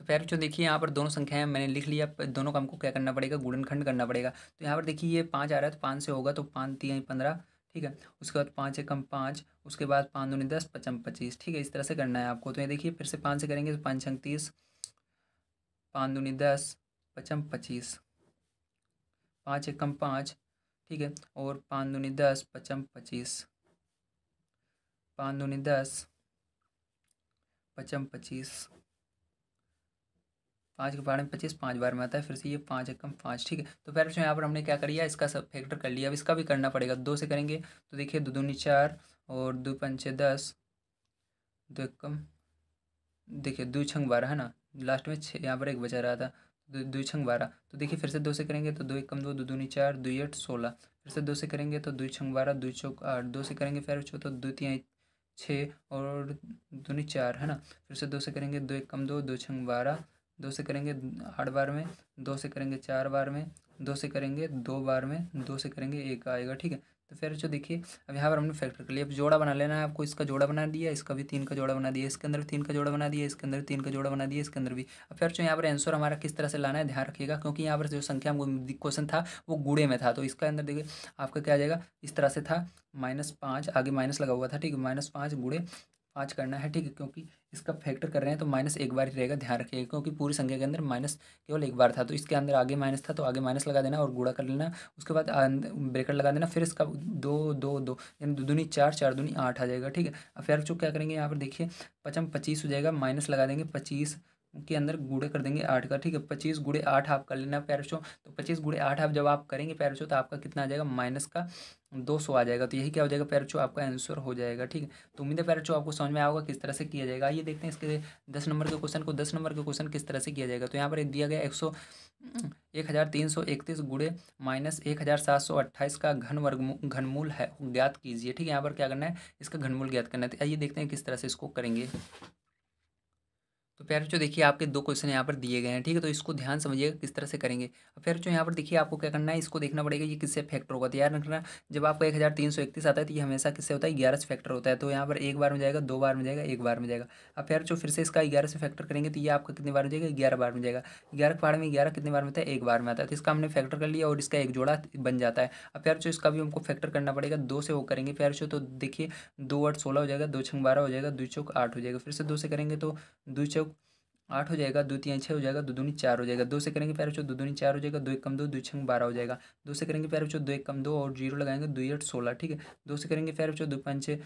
A: तो प्यारे बच्चों देखिए यहाँ पर दोनों संख्याएं मैंने लिख लिया, दोनों का हमको क्या करना पड़ेगा, गुणनखंड करना पड़ेगा। तो यहाँ पर देखिए ये 5 आ रहा है तो 5 से होगा तो 5 3 15। ठीक है, उसके बाद 5 एकम 5, उसके बाद 5 दूनी 10, 5 25। ठीक है, इस तरह से करना है आपको। तो ये देखिए फिर से 5 से करेंगे तो 5 छंग 30, 5 दूनी 10, 5 25, 5 एकम 5। ठीक है, और 5 दूनी 10, 5 25, 5 दूनी 10, 5 25, 5 के बार में 25, 5 बार में आता है, फिर से ये 5 एकम 5। ठीक है, तो फिर यहाँ पर हमने क्या कर लिया, इसका सब फैक्टर कर लिया। अब इसका भी करना पड़ेगा, 2 से करेंगे तो देखिए 2 दूनी 4 और 2 पंचे 10, 2 एकम देखिए 2 छंग 12 है ना, लास्ट में 6 यहाँ पर एक बचा रहा था, 2 छंग 12। तो देखिए फिर से 2 से करेंगे तो 2 एकम 2, 2 दूनी 4, 2 8 16। फिर से 2 से करेंगे तो 2 छंग 12, 2 चौक 8, 2 से करेंगे फिर तो 2 3 6 और दूनी 4 है ना। फिर से 2 से करेंगे 2 एकम 2, 2 छंग 12, 2 से करेंगे 8 बार में, 2 से करेंगे 4 बार में, 2 से करेंगे 2 बार में, 2 से करेंगे 1 आएगा। ठीक है, तो फिर जो देखिए अब यहाँ पर हमने फैक्टर कर लिया। अब जोड़ा बना लेना है आपको, इसका जोड़ा बना दिया, इसका भी 3 का जोड़ा बना दिया, इसके अंदर भी 3 का जोड़ा बना दिया, इसके अंदर 3 का जोड़ा बना दिया, इसके अंदर भी। अब फिर जो यहाँ पर आंसर हमारा किस तरह से लाना है ध्यान रखिएगा, क्योंकि यहाँ पर जो संख्या क्वेश्चन था वो गुणे में था, तो इसका अंदर देखिए आपका क्या आ जाएगा, इस तरह से था -5, आगे माइनस लगा हुआ था। ठीक है, -5 गुणे 5 करना है। ठीक है, क्योंकि इसका फैक्टर कर रहे हैं तो माइनस एक बार ही रहेगा, ध्यान रखिएगा, क्योंकि पूरी संख्या के अंदर माइनस केवल एक बार था, तो इसके अंदर आगे माइनस था तो आगे माइनस लगा देना और गुणा कर लेना। उसके बाद ब्रैकेट लगा देना, फिर इसका 2 2 2 यानी 2 दूनी 4, 4 दूनी 8 आ जाएगा। ठीक है, अब फिर जो क्या करेंगे यहाँ पर देखिए 5 25 हो जाएगा, माइनस लगा देंगे 25 के अंदर गुणे कर देंगे 8 का। ठीक है, 25 गुणे 8 आप कर लेना प्यारे बच्चों। तो 25 गुणे 8 आप जब आप करेंगे प्यारे बच्चों तो आपका कितना आ जाएगा, माइनस का 200 आ जाएगा। तो यही क्या हो जाएगा प्यारे बच्चों, आपका आंसर हो जाएगा। ठीक है, तो उम्मीद है प्यारे बच्चों आपको समझ में आएगा किस तरह से किया जाएगा। ये देखते हैं इसके 10 नंबर के क्वेश्चन को। 10 नंबर के क्वेश्चन किस तरह से किया जाएगा, तो यहाँ पर दिया गया 1331 गुणे -1728 का घनमूल है, ज्ञात कीजिए। ठीक है, यहाँ पर क्या करना है, इसका घनमूल ज्ञात करना है। तो आइए देखते हैं किस तरह से इसको करेंगे। तो प्यारे बच्चों देखिए आपके 2 क्वेश्चन यहाँ पर दिए गए हैं। ठीक है, तो इसको ध्यान समझिएगा किस तरह से करेंगे। अब प्यारे बच्चों यहाँ पर देखिए आपको क्या करना है, इसको देखना पड़ेगा ये किससे फैक्टर होगा। तो याद रखना जब आपका 1331 आता है तो ये हमेशा किससे होता है, 11 से फैक्टर होता है। तो यहाँ पर एक बार में जाएगा, 2 बार में जाएगा, 1 बार में जाएगा। अब प्यारे बच्चों फिर से इसका 11 से फैक्टर करेंगे तो ये आपका कितनी बार में जाएगा, 11 बार में जाएगा। 11 के पहाड़ में 11 कितनी बार में आता है, 1 बार में आता है। तो इसका हमने फैक्टर कर लिया और इसका एक जोड़ा बन जाता है। अब प्यारे बच्चों इसका भी हमको फैक्टर करना पड़ेगा, 2 से वो करेंगे प्यारे बच्चों। तो देखिए 2 8 16 हो जाएगा, 2 छंग 12 हो जाएगा, 2 चौक 8 हो जाएगा। फिर से 2 से करेंगे तो 2 चौक 8 हो जाएगा, 2 3 6 हो जाएगा, 2 दूनी 4 हो जाएगा। 2 से करेंगे प्यारे बच्चों 2 दूनी 4 हो जाएगा, 2 एकम 2, 2 छंग 12 हो जाएगा। 2 से करेंगे प्यारे बच्चों 2 एकम 2 और 0 लगाएंगे, 2 8 16। ठीक है, 2 से करेंगे प्यारे बच्चों 2 5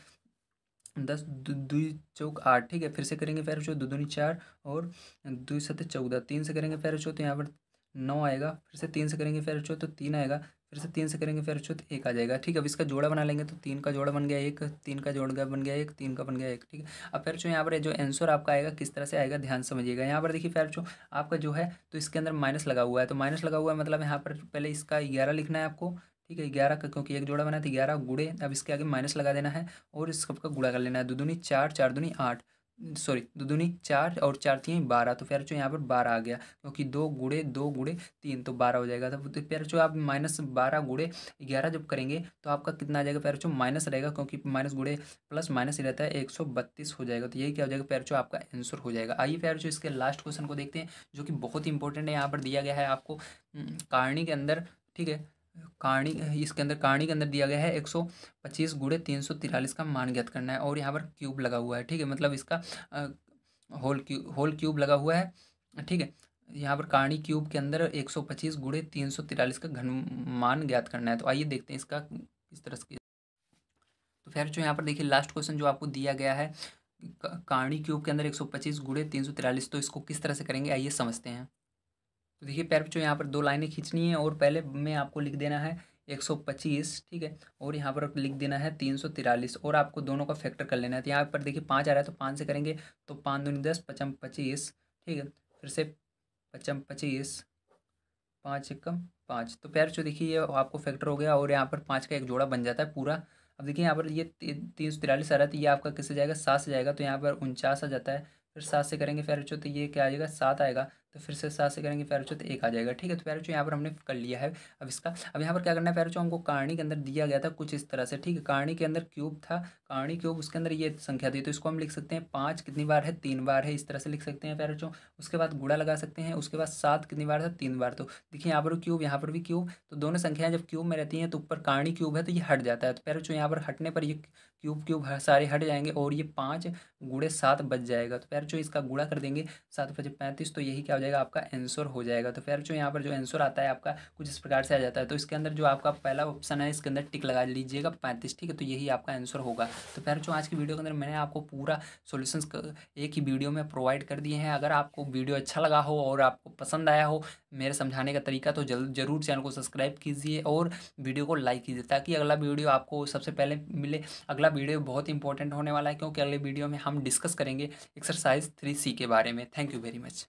A: 10, 2 चौक 8। ठीक है, फिर से करेंगे प्यारे बच्चों 2 दूनी 4 और 2 सत्ते 14। 3 से करेंगे प्यारे बच्चों तो यहाँ पर 9 आएगा। फिर से 3 से करेंगे प्यारे बच्चों तो 3 आएगा। फिर से 3 से करेंगे प्यारे बच्चों तो 1 आ जाएगा। ठीक है, अब इसका जोड़ा बना लेंगे तो 3 का जोड़ा बन गया 1, 3 का जोड़ा बन गया 1, 3 का बन गया 1। ठीक है, अब प्यारे बच्चों यहाँ पर जो आंसर आपका आएगा किस तरह से आएगा ध्यान समझिएगा। यहाँ पर देखिए प्यारे बच्चों आपका जो है तो इसके अंदर माइनस लगा हुआ है, तो माइनस लगा हुआ है मतलब यहाँ पर पहले इसका 11 लिखना है आपको। ठीक है, 11 का क्योंकि एक जोड़ा बना है तो 11 गुणे, अब इसके आगे माइनस लगा देना है और इस सबका गुणा कर लेना है। 2 दूनी 4, 4 दूनी 8, सॉरी 2 दूनी 4 और 4 तीन 12। तो प्यारे बच्चों यहाँ पर 12 आ गया, क्योंकि 2 गुणे 3 तो 12 हो जाएगा। तो प्यारे बच्चों आप -12 गुणे 11 जब करेंगे तो आपका कितना आ जाएगा प्यारे बच्चों, माइनस रहेगा, क्योंकि माइनस गुणे प्लस माइनस ही रहता है, 132 हो जाएगा। तो यही क्या हो जाएगा प्यारे बच्चों, आपका आंसर हो जाएगा। आइए प्यारे बच्चों इसके लास्ट क्वेश्चन को देखते हैं, जो कि बहुत ही इंपॉर्टेंट है। यहाँ पर दिया गया है आपको सारणी के अंदर। ठीक है, कहानी इसके अंदर कहानी के अंदर दिया गया है 125 गुणे 343 का मान ज्ञात करना है और यहाँ पर क्यूब लगा हुआ है। ठीक है, मतलब इसका होल क्यूब लगा हुआ है। ठीक है, यहाँ पर कहानी क्यूब के अंदर 125 गुणे 343 का घन मान ज्ञात करना है। तो आइए देखते हैं इसका किस तरह से। तो फिर जो यहाँ पर देखिए लास्ट क्वेश्चन जो आपको दिया गया है कहानी क्यूब के अंदर 125 गुणे 343, तो इसको किस तरह से करेंगे आइए समझते हैं। तो देखिए प्यारे बच्चों यहाँ पर दो लाइनें खींचनी है और पहले में आपको लिख देना है 125। ठीक है, और यहाँ पर लिख देना है 343 और आपको दोनों का फैक्टर कर लेना है। तो यहाँ पर देखिए 5 आ रहा है तो 5 से करेंगे तो 5 दूनी 10, पचम 25। ठीक है, फिर से पचम 25, 5 एकम 5। तो प्यारे बच्चों देखिए ये आपको फैक्टर हो गया और यहाँ पर 5 का एक जोड़ा बन जाता है पूरा। अब देखिए यहाँ पर ये 343 आ रहा है तो ये आपका किससे जाएगा 7 से जाएगा, तो यहाँ पर 49 आ जाता है। फिर 7 से करेंगे प्यारे बच्चों तो ये क्या आ जाएगा 7 आएगा। तो फिर से 7 से करेंगे प्यारे बच्चों तो 1 आ जाएगा। ठीक है, तो प्यारे बच्चों यहाँ पर हमने कर लिया है। अब इसका अब यहाँ पर क्या करना है प्यारे बच्चों, हमको कहानी के अंदर दिया गया था कुछ इस तरह से। ठीक है, कहानी के अंदर क्यूब था, कहानी क्यूब उसके अंदर ये संख्या थी तो इसको हम लिख सकते हैं 5 कितनी बार है 3 बार है, इस तरह से लिख सकते हैं प्यारे बच्चों। उसके बाद गुणा लगा सकते हैं, उसके बाद 7 कितनी बार था 3 बार। तो देखिए यहाँ पर क्यूब यहाँ पर भी क्यूब, तो दोनों संख्याएं जब क्यूब में रहती हैं तो ऊपर कहानी क्यूब है तो ये हट जाता है। तो प्यारे बच्चों यहाँ पर हटने पर ये क्यूब क्यूब सारे हट जाएंगे और ये 5 गुणे 7 बच जाएगा। तो प्यारे बच्चों इसका गुणा कर देंगे 7 5 35, तो यही क्या हो जाएगा आपका आंसर हो जाएगा। तो प्यारे बच्चों यहाँ पर जो आंसर आता है आपका कुछ इस प्रकार से आ जाता है। तो इसके अंदर जो आपका पहला ऑप्शन है इसके अंदर टिक लगा लीजिएगा 35। ठीक है, तो यही आपका आंसर होगा। तो प्यारे बच्चों आज की वीडियो के अंदर मैंने आपको पूरा सॉल्यूशंस एक ही वीडियो में प्रोवाइड कर दिए हैं। अगर आपको वीडियो अच्छा लगा हो और आपको पसंद आया हो मेरे समझाने का तरीका तो जरूर चैनल को सब्सक्राइब कीजिए और वीडियो को लाइक कीजिए ताकि अगला वीडियो आपको सबसे पहले मिले। अगला वीडियो बहुत इंपॉर्टेंट होने वाला है क्योंकि अगले वीडियो में हम डिस्कस करेंगे एक्सरसाइज 3C के बारे में। Thank you very much.